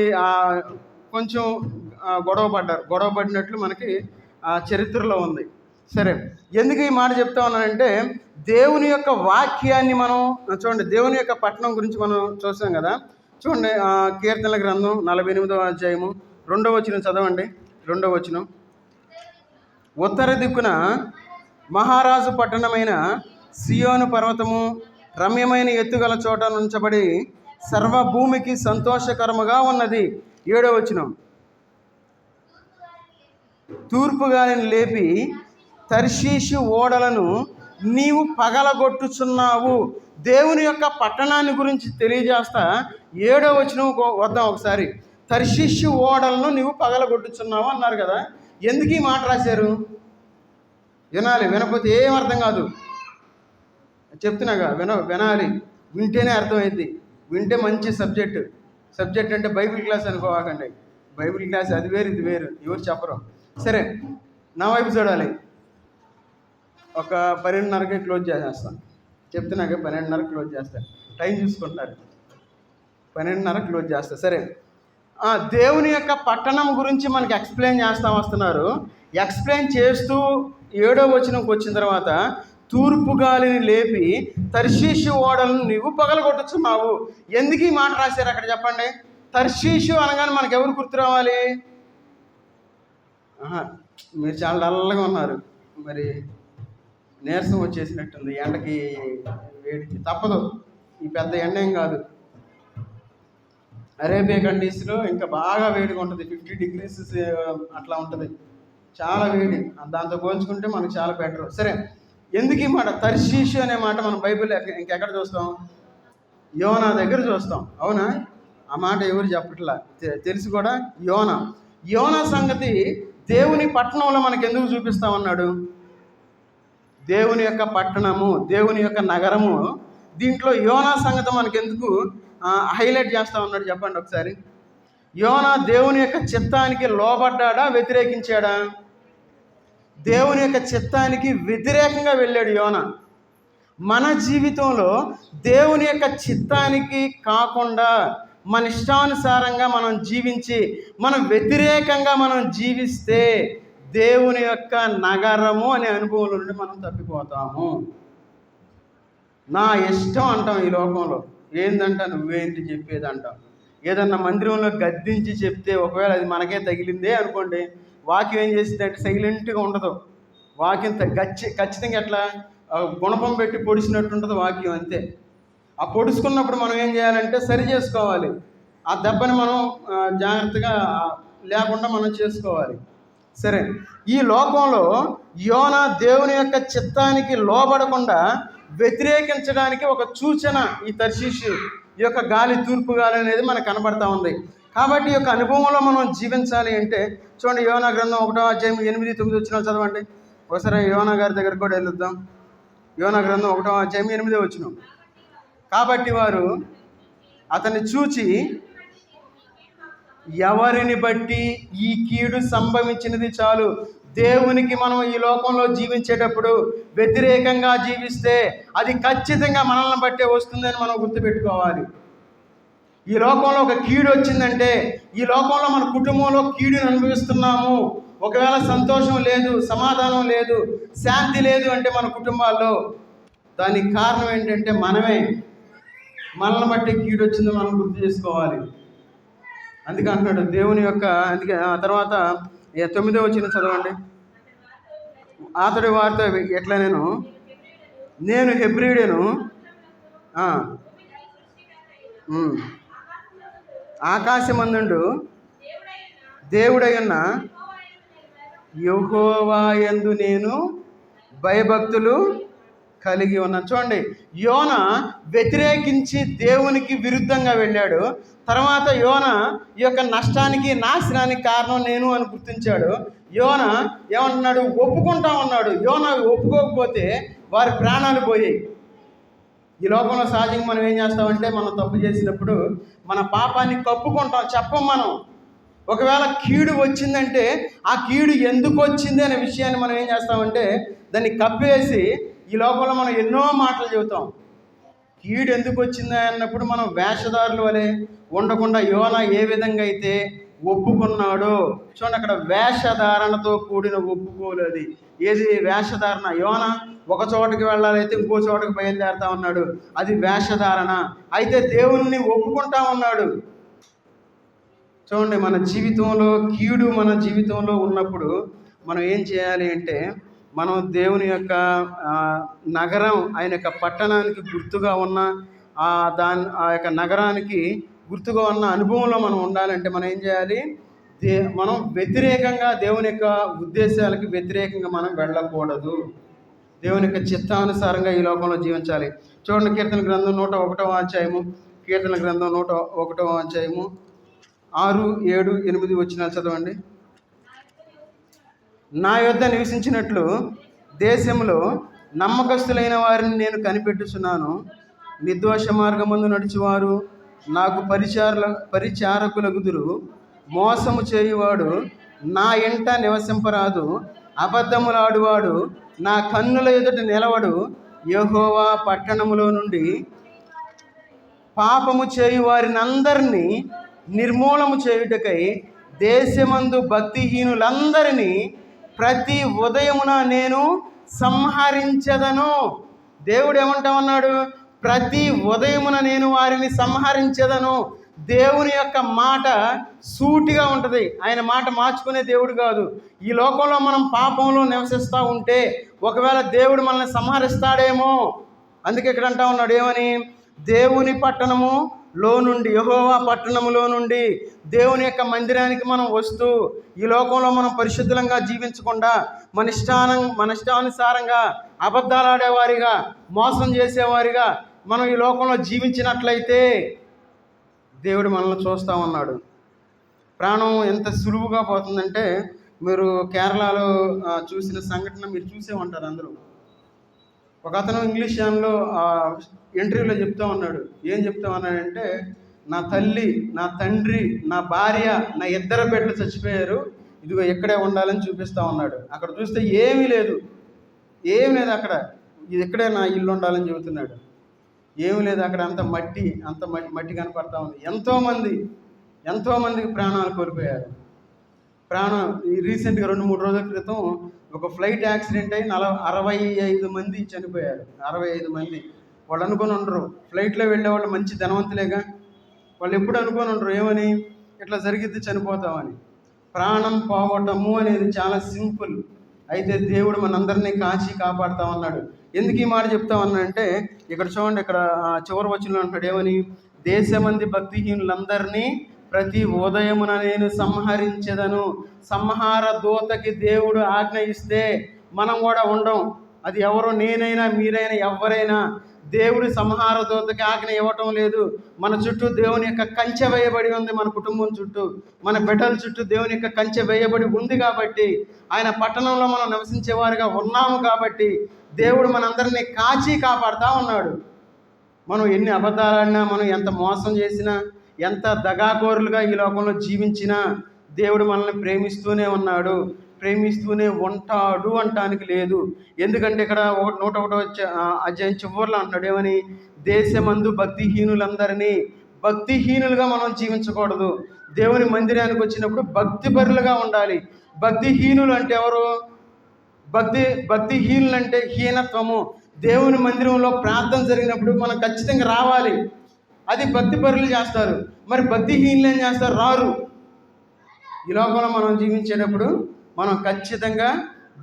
కొంచెం గొడవ పడినట్లు మనకి చరిత్రలో ఉంది. సరే, ఎందుకు ఈ మాట చెప్తా ఉన్నానంటే దేవుని యొక్క వాక్యాన్ని మనం చూడండి. దేవుని యొక్క పట్టణం గురించి మనం చూసాం కదా. చూడండి, కీర్తనల గ్రంథం 48వ అధ్యాయము 2వ వచనం చదవండి. 2వ వచనం, ఉత్తర దిక్కున మహారాజు పట్టణమైన సియోను పర్వతము రమ్యమైన ఎత్తుగల చోట నుంచబడి సర్వభూమికి సంతోషకరముగా ఉన్నది. 7వ వచనం, తూర్పు గాలిని లేపి తర్షీషు ఓడలను నీవు పగలగొట్టుచున్నావు. దేవుని యొక్క పట్టణాన్ని గురించి తెలియజేస్తా 7వ వచనం వద్దాం ఒకసారి. తర్షీషు ఓడలను నీవు పగలగొట్టుచున్నావు అన్నారు కదా. ఎందుకు ఈ మాట రాశారు? వినాలి, వినకపోతే ఏం అర్థం కాదు. చెప్తున్నాగా, వినాలి, వింటేనే అర్థమైంది. వింటే మంచి సబ్జెక్ట్ అంటే బైబిల్ క్లాస్ అనుకోవాకండి. బైబిల్ క్లాస్ అది వేరు, ఇది వేరు, ఎవరు చెప్పరు. సరే, నా వైపు చూడాలి. ఒక 12:30కి క్లోజ్ చేసేస్తాను. చెప్తున్నాక 12:30 క్లోజ్ చేస్తాను. టైం చూసుకుంటున్నారు. 12:30 క్లోజ్ చేస్తా. సరే, దేవుని యొక్క పట్టణం గురించి మనకి ఎక్స్ప్లెయిన్ చేస్తూ వస్తున్నారు. ఎక్స్ప్లెయిన్ చేస్తూ 7వ వచనంకి వచ్చిన తర్వాత తూర్పు గాలిని లేపి తర్షీషు ఓడలను నీవు పగలగొట్టుచున్నావు. ఎందుకు ఈ మాట రాశారు అక్కడ చెప్పండి? తర్షీషు అనగానే మనకు ఎవరు గుర్తు రావాలి? మీరు చాలా డల్గా ఉన్నారు. మరి నీరసం వచ్చేసినట్టుంది. ఎండకి వేడికి తప్పదు. ఈ పెద్ద ఎండ ఏం కాదు. అరేబియా కంట్రీస్లో ఇంకా బాగా వేడిగా ఉంటుంది. 50 degrees అట్లా ఉంటుంది. చాలా వేడి. దాంతో పోల్చుకుంటే మనకు చాలా బెటర్. సరే, ఎందుకు ఈ మాట తర్షీషు అనే మాట మనం బైబిల్ ఇంకెక్కడ చూస్తాం? యోనా దగ్గర చూస్తాం. అవునా? ఆ మాట ఎవరు చెప్పట్లా, తెలుసు కూడా. యోనా సంగతి దేవుని పట్టణంలో మనకు ఎందుకు చూపిస్తా ఉన్నాడు? దేవుని యొక్క పట్టణము, దేవుని యొక్క నగరము, దీంట్లో యోనా సంగతి మనకు ఎందుకు హైలైట్ చేస్తా ఉన్నాడు చెప్పండి ఒకసారి. యోనా దేవుని యొక్క చిత్తానికి లోబడ్డాడా, వ్యతిరేకించాడా? దేవుని యొక్క చిత్తానికి వ్యతిరేకంగా వెళ్ళాడు యోనా. మన జీవితంలో దేవుని యొక్క చిత్తానికి కాకుండా మన ఇష్టానుసారంగా మనం జీవించి మనం వ్యతిరేకంగా మనం జీవిస్తే దేవుని యొక్క నగరము అనే అనుభవంలో నుండి మనం తప్పిపోతాము. నా ఇష్టం అంటాం ఈ లోకంలో. ఏందంట, నువ్వేంటి చెప్పేది అంటాం. ఏదన్నా మందిరంలో గద్దించి చెప్తే ఒకవేళ అది మనకే తగిలిందే అనుకోండి, వాక్యం ఏం చేసిందంటే సైలెంట్గా ఉండదు. వాక్యం ఖచ్చితంగా ఎట్లా గుణపం పెట్టి పొడిచినట్టు ఉంటుంది వాక్యం, అంతే. ఆ పొడుచుకున్నప్పుడు మనం ఏం చేయాలంటే సరి చేసుకోవాలి. ఆ దెబ్బని మనం జాగ్రత్తగా లేకుండా మనం చేసుకోవాలి. సరే, ఈ లోకంలో యోనా దేవుని యొక్క చిత్తానికి లోబడకుండా వ్యతిరేకించడానికి ఒక సూచన ఈ తర్షీషు, ఈ యొక్క గాలి, తూర్పు గాలి అనేది మనకు కనబడతా ఉంది. కాబట్టి ఈ యొక్క అనుభవంలో మనం జీవించాలి అంటే చూడండి, యోనా గ్రంథం 1వ అధ్యాయం 8-9 వచనాలు చదవండి. ఒకసారి యోనా గారి దగ్గర కూడా వెళ్దాం. యోనా గ్రంథం 1వ అధ్యాయం 8వ వచనం. కాబట్టి వారు అతన్ని చూచి, ఎవరిని బట్టి ఈ కీడు సంభవించినది చాలు. దేవునికి మనం ఈ లోకంలో జీవించేటప్పుడు వ్యతిరేకంగా జీవిస్తే అది ఖచ్చితంగా మనల్ని బట్టే వస్తుందని మనం గుర్తుపెట్టుకోవాలి. ఈ లోకంలో ఒక కీడు వచ్చిందంటే, ఈ లోకంలో మన కుటుంబంలో కీడుని అనుభవిస్తున్నాము, ఒకవేళ సంతోషం లేదు, సమాధానం లేదు, శాంతి లేదు అంటే మన కుటుంబాల్లో, దానికి కారణం ఏంటంటే మనల్ని బట్టి కీడు వచ్చింది మనం గుర్తు చేసుకోవాలి. అందుకే అంటున్నాడు దేవుని యొక్క. అందుకే ఆ తర్వాత 9వ వచనం చదవండి. అతడి వారితో ఎట్లా, నేను హెబ్రీయుడను, ఆకాశమందుండు దేవుడైన యెహోవా యందు నేను భయభక్తులు కలిగి ఉన్నాను. చూడండి, యోన వ్యతిరేకించి దేవునికి విరుద్ధంగా వెళ్ళాడు. తర్వాత యోన ఈ యొక్క నష్టానికి నాశనానికి కారణం నేను అని గుర్తించాడు. యోన ఏమంటున్నాడు? ఒప్పుకుంటా ఉన్నాడు. యోన ఒప్పుకోకపోతే వారి ప్రాణాలు పోయాయి. ఈ లోకంలో సహజంగా మనం ఏం చేస్తామంటే, మనం తప్పు చేసినప్పుడు మన పాపాన్ని కప్పుకుంటాం, చెప్పం మనం. ఒకవేళ కీడు వచ్చిందంటే ఆ కీడు ఎందుకు వచ్చింది అనే విషయాన్ని మనం ఏం చేస్తామంటే దాన్ని కప్పేసి ఈ లోకంలో మనం ఎన్నో మాటలు చెబుతాం. కీడు ఎందుకు వచ్చింది అన్నప్పుడు మనం వేషధారుల వలె ఉండకుండా యోన ఏ విధంగా అయితే ఒప్పుకున్నాడో, చూడండి అక్కడ వేషధారణతో కూడిన ఒప్పుకోలు. అది ఏది వేషధారణ? యోన ఒక చోటకి వెళ్ళాలైతే ఇంకో చోటకి బయలుదేరుతా ఉన్నాడు, అది వేషధారణ. అయితే దేవుణ్ణి ఒప్పుకుంటా ఉన్నాడు. చూడండి, మన జీవితంలో కీడు మన జీవితంలో ఉన్నప్పుడు మనం ఏం చేయాలి అంటే, మనం దేవుని యొక్క నగరం, ఆయన యొక్క పట్టణానికి గుర్తుగా ఉన్న ఆ యొక్క నగరానికి గుర్తుగా ఉన్న అనుభవంలో మనం ఉండాలంటే మనం ఏం చేయాలి? మనం వ్యతిరేకంగా, దేవుని యొక్క ఉద్దేశాలకి వ్యతిరేకంగా మనం వెళ్ళకూడదు. దేవుని యొక్క చిత్తానుసారంగా ఈ లోకంలో జీవించాలి. చూడండి, కీర్తన గ్రంథం 101వ అధ్యాయము, కీర్తన గ్రంథం 101వ అధ్యాయము 6, 7, 8 వచనాలు చదవండి. నా యొద్ద నివసించినట్లు దేశంలో నమ్మకస్తులైన వారిని నేను కనిపెట్టుచున్నాను. నిర్దోష మార్గమందు నడిచేవారు నాకు పరిచారకులగుదురు. మోసము చేయువాడు నా ఎంట నివసింపరాదు. అబద్ధములాడువాడు నా కన్నుల ఎదుట నిలవడు. యెహోవా పట్టణములో నుండి పాపము చేయు వారినందరినీ నిర్మూలము చేయుటకై దేశమందు భక్తిహీనులందరినీ ప్రతి ఉదయమున నేను సంహరించెదను. దేవుడు ఏమంటా ఉన్నాడు? ప్రతి ఉదయమున నేను వారిని సంహరించెదను. దేవుని యొక్క మాట సూటిగా ఉంటుంది. ఆయన మాట మార్చుకునే దేవుడు కాదు. ఈ లోకంలో మనం పాపంలో నివసిస్తూ ఉంటే ఒకవేళ దేవుడు మనల్ని సంహరిస్తాడేమో. అందుకే ఇక్కడ అంటా ఉన్నాడు ఏమని? దేవుని పట్టణములో నుండి, యెహోవా పట్టణములో నుండి దేవుని యొక్క మందిరానికి మనం వస్తూ ఈ లోకంలో మనం పరిశుద్ధంగా జీవించకుండా మన ఇష్టానుసారంగా అబద్ధాలు ఆడేవారిగా, మోసం చేసేవారిగా మనం ఈ లోకంలో జీవించినట్లయితే దేవుడు మనల్ని చూస్తూ ఉన్నాడు. ప్రాణం ఎంత సులువుగా పోతుందంటే, మీరు కేరళలో చూసిన సంఘటన మీరు చూసే ఉంటారు అందరూ. ఒక అతను ఇంగ్లీష్ ఛానల్లో ఇంటర్వ్యూలో చెప్తా ఉన్నాడు. ఏం చెప్తా ఉన్నాడంటే, నా తల్లి, నా తండ్రి, నా భార్య, నా 2 బిడ్డలు చచ్చిపోయారు, ఇదిగో ఇక్కడే ఉండాలని చూపిస్తూ ఉన్నాడు. అక్కడ చూస్తే ఏమీ లేదు అక్కడ. ఇది ఇక్కడే నా ఇల్లు ఉండాలని చెబుతున్నాడు. ఏమీ లేదు అక్కడ. అంత మట్టి కనపడతా ఉంది. ఎంతోమందికి ప్రాణాలు కోల్పోయారు. రీసెంట్గా 2-3 రోజుల క్రితం ఒక ఫ్లైట్ యాక్సిడెంట్ అయి 65 మంది చనిపోయారు. 65 మంది. వాళ్ళు అనుకొని ఉండరు, ఫ్లైట్లో వెళ్ళే వాళ్ళు మంచి ధనవంతులేగా, వాళ్ళు ఎప్పుడు అనుకొని ఉండరు ఏమని, ఇట్లా జరిగిద్ది చనిపోతామని. ప్రాణం పోవటము అనేది చాలా సింపుల్. అయితే దేవుడు మనందరినీ కాచి కాపాడుతా ఉన్నాడు. ఎందుకు ఈ మాట చెప్తా ఉన్నానంటే, ఇక్కడ చూడండి, ఇక్కడ చివరి వచనంలో అంటాడు ఏమని? దేశమంది భక్తిహీనులందరినీ ప్రతి ఉదయమున నేను సంహరించెదను. సంహార దూతకి దేవుడు ఆజ్ఞ ఇస్తే మనం కూడా ఉండం. అది ఎవరో, నేనైనా మీరైనా ఎవరైనా దేవుడి సంహార దూతకి ఆజ్ఞ ఇవ్వటం లేదు. మన చుట్టూ దేవుని యొక్క కంచె వేయబడి ఉంది. మన కుటుంబం చుట్టూ, మన బిడ్డల చుట్టూ దేవుని యొక్క కంచె వేయబడి ఉంది కాబట్టి, ఆయన పట్టణంలో మనం నివసించేవారుగా ఉన్నాము కాబట్టి దేవుడు మనందరినీ కాచి కాపాడుతూ ఉన్నాడు. మనం ఎన్ని అబద్ధాలన్నా, మనం ఎంత మోసం చేసినా, ఎంత దగాకోరులుగా ఈ లోకంలో జీవించినా దేవుడు మనల్ని ప్రేమిస్తూనే ఉన్నాడు, ప్రేమిస్తూనే ఉంటాడు అంటానికి లేదు. ఎందుకంటే ఇక్కడ 101వ అధ్యాయం చివరిలో అంటున్నాడు ఏమని? దేశమందు భక్తిహీనులుగా మనం జీవించకూడదు. దేవుని మందిరానికి వచ్చినప్పుడు భక్తిపరులుగా ఉండాలి. భక్తిహీనులు అంటే ఎవరు? భక్తిహీనులు అంటే హీనత్వము. దేవుని మందిరంలో ప్రార్థన జరిగినప్పుడు మనం ఖచ్చితంగా రావాలి. అది భక్తిపరులు చేస్తారు. మరి భక్తిహీనులు ఏం చేస్తారు? రారు. ఈ లోకంలో మనం జీవించేటప్పుడు మనం ఖచ్చితంగా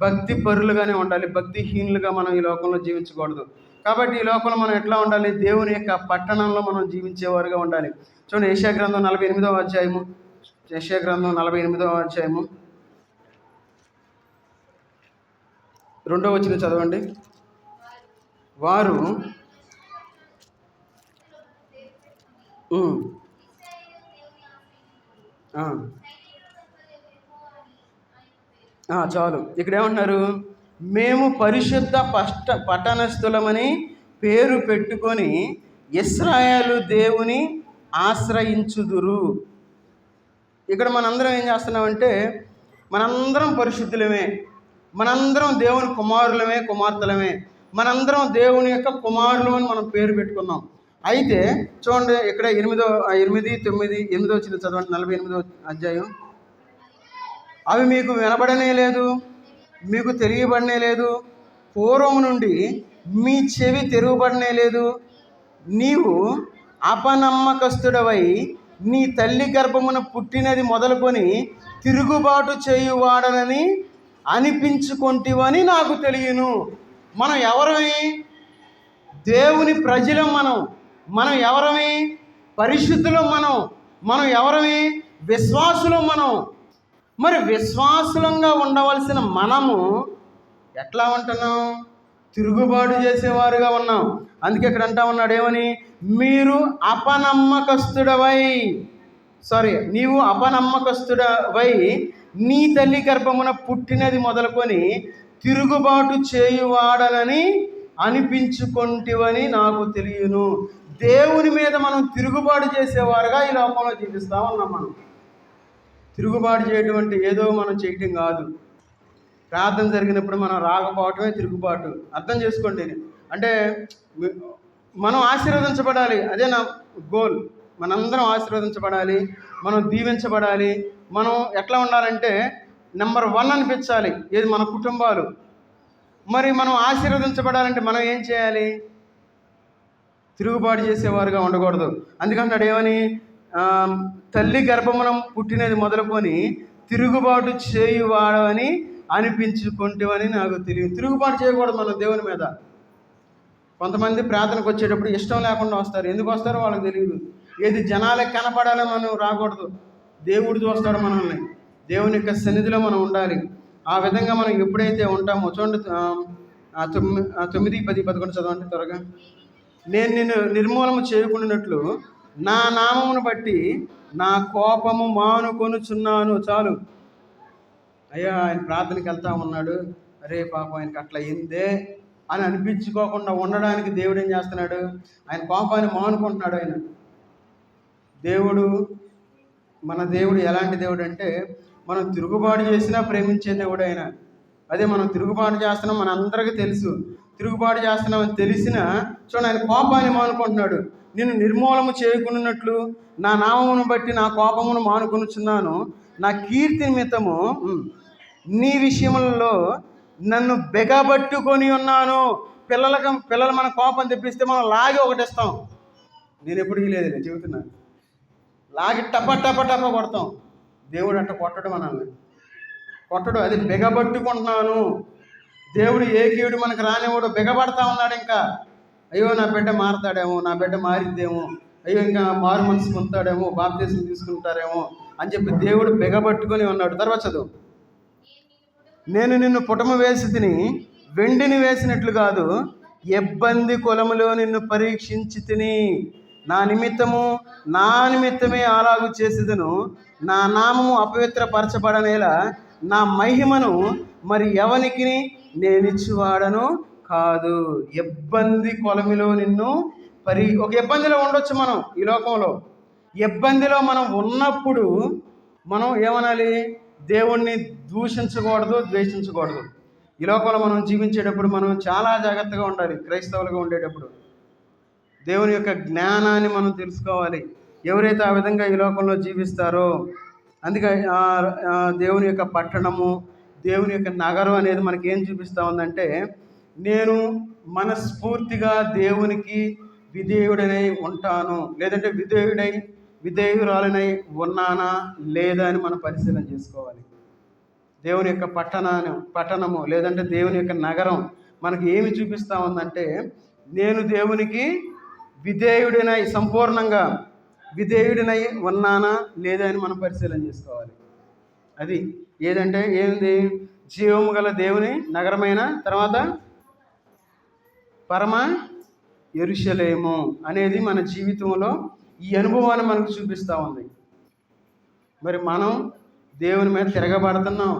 భక్తిపరులుగానే ఉండాలి. భక్తిహీనులుగా మనం ఈ లోకంలో జీవించకూడదు. కాబట్టి ఈ లోకంలో మనం ఎట్లా ఉండాలి? దేవుని యొక్క పట్టణంలో మనం జీవించేవారుగా ఉండాలి. చూడండి, యెషయా గ్రంథం 48వ అధ్యాయము, యెషయా గ్రంథం 48వ అధ్యాయము 2వ వచనం చదవండి. వారు చాలు. ఇక్కడ ఏమంటున్నారు? మేము పరిశుద్ధ పట్టణస్థులమని పేరు పెట్టుకొని ఇశ్రాయేలు దేవుని ఆశ్రయించుదురు. ఇక్కడ మనందరం ఏం చేస్తున్నామంటే, మనందరం పరిశుద్ధులమే, మనందరం దేవుని కుమారులమే, కుమార్తెలమే, మనందరం దేవుని యొక్క కుమారులు అని మనం పేరు పెట్టుకున్నాం. అయితే చూడండి, ఇక్కడ 8, 9, 8 వచ్చిన చదవండి. 48వ అధ్యాయం. అవి మీకు వినబడనే లేదు, మీకు తెలియబడనే లేదు, పూర్వం నుండి మీ చెవి తెరవబడనే లేదు. నీవు అపనమ్మకస్తుడవై నీ తల్లి గర్భమున పుట్టినది మొదలుకొని తిరుగుబాటు చేయువాడనని అనిపించుకొంటివని నాకు తెలియను. మనం ఎవరమి? దేవుని ప్రజలం. మనం ఎవరమి? పరిశుద్ధులం. మనం ఎవరమి? విశ్వాసులం. మరి విశ్వాసులంగా ఉండవలసిన మనము ఎట్లా ఉంటున్నాం? తిరుగుబాటు చేసేవారుగా ఉన్నాం. అందుకే ఇక్కడ అంటా ఉన్నాడు ఏమని? నీవు అపనమ్మకస్తుడవై నీ తల్లి గర్భమున పుట్టినది మొదలుకొని తిరుగుబాటు చేయువాడనని అనిపించుకొంటివని నాకు తెలియను. దేవుని మీద మనం తిరుగుబాటు చేసేవారుగా ఈ లోకంలో జీవిస్తూ ఉన్నాం. మనం తిరుగుబాటు చేయడం అంటే ఏదో మనం చేయటం కాదు. ప్రార్థన జరిగినప్పుడు మనం రాకపోవటమే తిరుగుబాటు. అర్థం చేసుకోండి. అంటే మనం ఆశీర్వదించబడాలి, అదే నా గోల్. మనందరం ఆశీర్వదించబడాలి, మనం దీవించబడాలి. మనం ఎట్లా ఉండాలంటే నెంబర్ 1 అనిపించాలి. ఏది? మన కుటుంబాలు. మరి మనం ఆశీర్వదించబడాలంటే మనం ఏం చేయాలి? తిరుగుబాటు చేసేవారుగా ఉండకూడదు. అందుకంటాడు ఏమని? తల్లి గర్భమున పుట్టినది మొదలుకొని తిరుగుబాటు చేయువాడని అనిపించుకుంటేవని నాకు తెలియదు. తిరుగుబాటు చేయకూడదు మనం దేవుని మీద. కొంతమంది ప్రార్థనకు వచ్చేటప్పుడు ఇష్టం లేకుండా వస్తారు. ఎందుకు వస్తారో వాళ్ళకి తెలియదు. ఏది జనాలకు కనపడాలని మనం రాకూడదు. దేవుడు చూస్తాడు మనల్ని. దేవుని యొక్క సన్నిధిలో మనం ఉండాలి. ఆ విధంగా మనం ఎప్పుడైతే ఉంటామో చూడండి. 9, 10, 11 చదవండి త్వరగా. నేను నిన్ను నిర్మూలన చేయకుండానట్లు నా నామమును బట్టి నా కోపము మానుకొనుచున్నాను. చాలు. అయ్యా, ఆయన ప్రార్థనకి వెళ్తా ఉన్నాడు, అరే పాపం ఆయనకి అట్లా అయిందే అని అనిపించుకోకుండా ఉండడానికి దేవుడు ఏం చేస్తున్నాడు? ఆయన కోపాన్ని మానుకుంటున్నాడు. మన దేవుడు ఎలాంటి దేవుడు అంటే, మనం తిరుగుబాటు చేసినా ప్రేమించే దేవుడు ఆయన. అదే మనం తిరుగుబాటు చేస్తున్నాం, మన అందరికీ తెలుసు. తిరుగుబాటు చేస్తున్నామని తెలిసినా చూడండి, ఆయన కోపాన్ని మానుకుంటున్నాడు. నేను నిర్మూలము చేయకున్నట్లు నా నామమును బట్టి నా కోపమును మానుకొనుచున్నాను. నా కీర్తి నిమిత్తము నీ విషయములలో నన్ను బెగబట్టుకొని ఉన్నాను. పిల్లలు మన కోపం తెప్పిస్తే మనం లాగి ఒకటిస్తాం. నేను ఎప్పుడు లేదు చెబుతున్నా, లాగి టప కొడతాం. దేవుడు అట్ట కొట్టడు, మనల్ని కొట్టడు. అది బెగబట్టుకుంటున్నాను. దేవుడు ఏ కీడు మనకు రానివాడు. బెగబడతా ఉన్నాడు. ఇంకా అయ్యో నా బిడ్డ మారతాడేమో, నా బిడ్డ మారిద్దేమో, అయ్యో ఇంకా మారు మనసు పొందుతాడేమో, బాప్తిసం తీసుకుంటారేమో అని చెప్పి దేవుడు బెగబట్టుకొని ఉన్నాడు. తర్వాత చదువు. నేను నిన్ను పుటము వేసి తిని వెండిని వేసినట్లు కాదు, ఇబ్బంది కొలములో నిన్ను పరీక్షించి తిని నా నిమిత్తమే అలాగు చేసేదను. నా నామము అపవిత్రపరచబడనేలా నా మహిమను మరి ఎవనికి నేనిచ్చువాడను కాదు. ఇబ్బంది కొలమిలో నిన్ను ఒక ఇబ్బందిలో ఉండొచ్చు మనం. ఈ లోకంలో ఇబ్బందిలో మనం ఉన్నప్పుడు మనం ఏమనాలి? దేవుణ్ణి దూషించకూడదు, ద్వేషించకూడదు. ఈ లోకంలో మనం జీవించేటప్పుడు మనం చాలా జాగ్రత్తగా ఉండాలి. క్రైస్తవులుగా ఉండేటప్పుడు దేవుని యొక్క జ్ఞానాన్ని మనం తెలుసుకోవాలి. ఎవరైతే ఆ విధంగా ఈ లోకంలో జీవిస్తారో, అందుకే దేవుని యొక్క పట్టణము, దేవుని యొక్క నగరం అనేది మనకి ఏం చూపిస్తూ ఉందంటే, నేను మనస్ఫూర్తిగా దేవునికి విధేయుడనై ఉంటాను, లేదంటే విధేయురాలనై ఉన్నానా లేదా అని మనం పరిశీలన చేసుకోవాలి. దేవుని యొక్క పట్టణము లేదంటే దేవుని యొక్క నగరం మనకి ఏమి చూపిస్తూ ఉందంటే, నేను దేవునికి విధేయుడినై, సంపూర్ణంగా విధేయుడినై ఉన్నానా లేదా అని మనం పరిశీలన చేసుకోవాలి. అది ఏదంటే ఏంది? జీవము గల దేవుని నగరమైన తర్వాత పరమ యెరూషలేము అనేది మన జీవితంలో ఈ అనుభవాన్ని మనకు చూపిస్తూ ఉంది. మరి మనం దేవుని మీద తిరగబడుతున్నాం.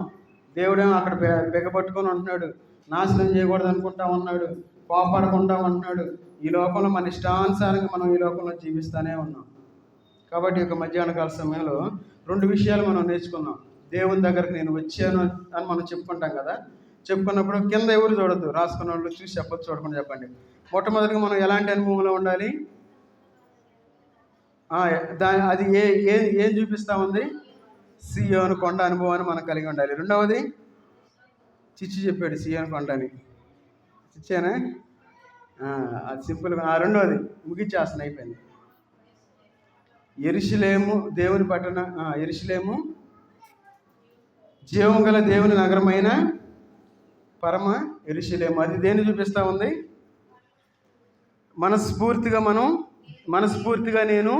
దేవుడేమో అక్కడ బిగపట్టుకొని ఉంటున్నాడు, నాశనం చేయకూడదు అనుకుంటా ఉన్నాడు, కోపడకుండా ఉంటున్నాడు. ఈ లోకంలో మన ఇష్టానుసారంగా మనం ఈ లోకంలో జీవిస్తూనే ఉన్నాం. కాబట్టి ఒక మధ్యాహ్న కాల సమయంలో 2 విషయాలు మనం నేర్చుకున్నాం. దేవుని దగ్గరకు నేను వచ్చాను అని మనం చెప్పుకుంటాం కదా. చెప్పుకున్నప్పుడు కింద ఎవరు చూడొద్దు, రాసుకున్న వాళ్ళు చూసి చెప్పొచ్చు, చూడకుండా చెప్పండి. మొట్టమొదటిగా మనం ఎలాంటి అనుభవంలో ఉండాలి? అది ఏం చూపిస్తూ ఉంది? సియోను కొండ అనుభవాన్ని మనం కలిగి ఉండాలి. రెండవది చిచ్చు చెప్పాడు సియోను కొండ అని. చిచ్చేనా? అది సింపుల్గా. రెండవది ముగిచ్చేస్తాను, అయిపోయింది. యెరూషలేము దేవుని పట్టణ, యెరూషలేము జీవం గల దేవుని నగరమైన పరమ యెరూషలేము. అది దేన్ని చూపిస్తూ ఉంది? మనస్ఫూర్తిగా నేను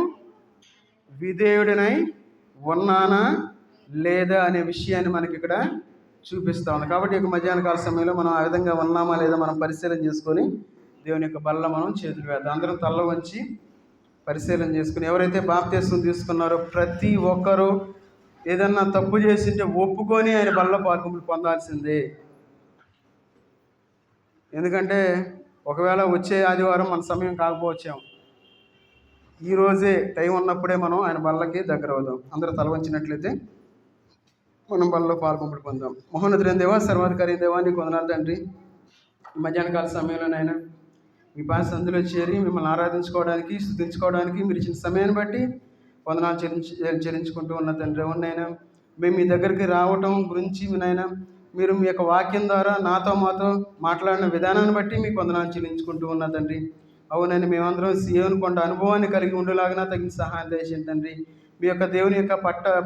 విధేయుడినై ఉన్నానా లేదా అనే విషయాన్ని మనకి ఇక్కడ చూపిస్తూ ఉంది. కాబట్టి ఒక మధ్యాహ్న కాల సమయంలో మనం ఆ విధంగా ఉన్నామా లేదా మనం పరిశీలన చేసుకొని దేవుని యొక్క బల్ల మనం చేతులు వేద్దాం. అందరం తల్ల వంచి పరిశీలన చేసుకుని, ఎవరైతే బాప్తిస్మం తీసుకున్నారో ప్రతి ఒక్కరూ ఏదన్నా తప్పు చేసింటే ఒప్పుకొని ఆయన బల్ల పాల్గొంపులు పొందాల్సిందే. ఎందుకంటే ఒకవేళ వచ్చే ఆదివారం మన సమయం కాకపోవచ్చాం, ఈరోజే టైం ఉన్నప్పుడే మనం ఆయన బల్లకి దగ్గర అవుదాం. అందరూ తల వంచినట్లయితే మనం బల్లలో పాల్గొంపులు పొందాం. మహోన్నతుడైన దేవా, సర్వాధికారి దేవా, నీకు వందనాలు తండ్రి. మధ్యాహ్న కాల సమయంలోనైనా మీ పాస్ అందులో చేరి మిమ్మల్ని ఆరాధించుకోవడానికి, స్తుతించుకోవడానికి మీరు ఇచ్చిన సమయాన్ని బట్టి వందనాలు చెల్లించుకుంటూ ఉన్న తండ్రి. అవునైనా మేము మీ దగ్గరికి రావటం గురించి నాయన మీరు మీ యొక్క వాక్యం ద్వారా మాతో మాట్లాడిన విధానాన్ని బట్టి మీకు వందనాలు చెల్లించుకుంటూ ఉన్న తండ్రి. అవునని మేమందరం సియోను కొండ అనుభవాన్ని కలిగి ఉండేలాగా తగిన సహాయం దయచేయండి తండ్రి. మీ యొక్క దేవుని యొక్క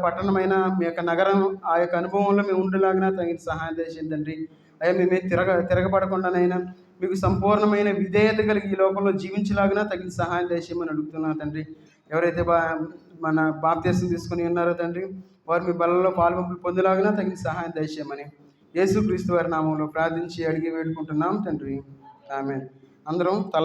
పట్టణమైన మీ యొక్క నగరం ఆ యొక్క అనుభవంలో మేము ఉండేలాగా తగిన సహాయం దయచేయండి తండ్రి. అయ్యా మేమే తిరగబడకుండానైనా మీకు సంపూర్ణమైన విధేయత కలిగి ఈ లోకంలో జీవించలాగినా తగిన సహాయం దయచేయమని అడుగుతున్నాను తండ్రి. ఎవరైతే మన బాప్తిస్మం తీసుకుని ఉన్నారో తండ్రి, వారు మీ బలలో పాల్గొంపులు పొందేలాగినా తగిన సహాయం దయచేయమని యేసుక్రీస్తు వారి నామంలో ప్రార్థించి అడిగి వేడుకుంటున్నాం తండ్రి. ఆమేన్. అందరం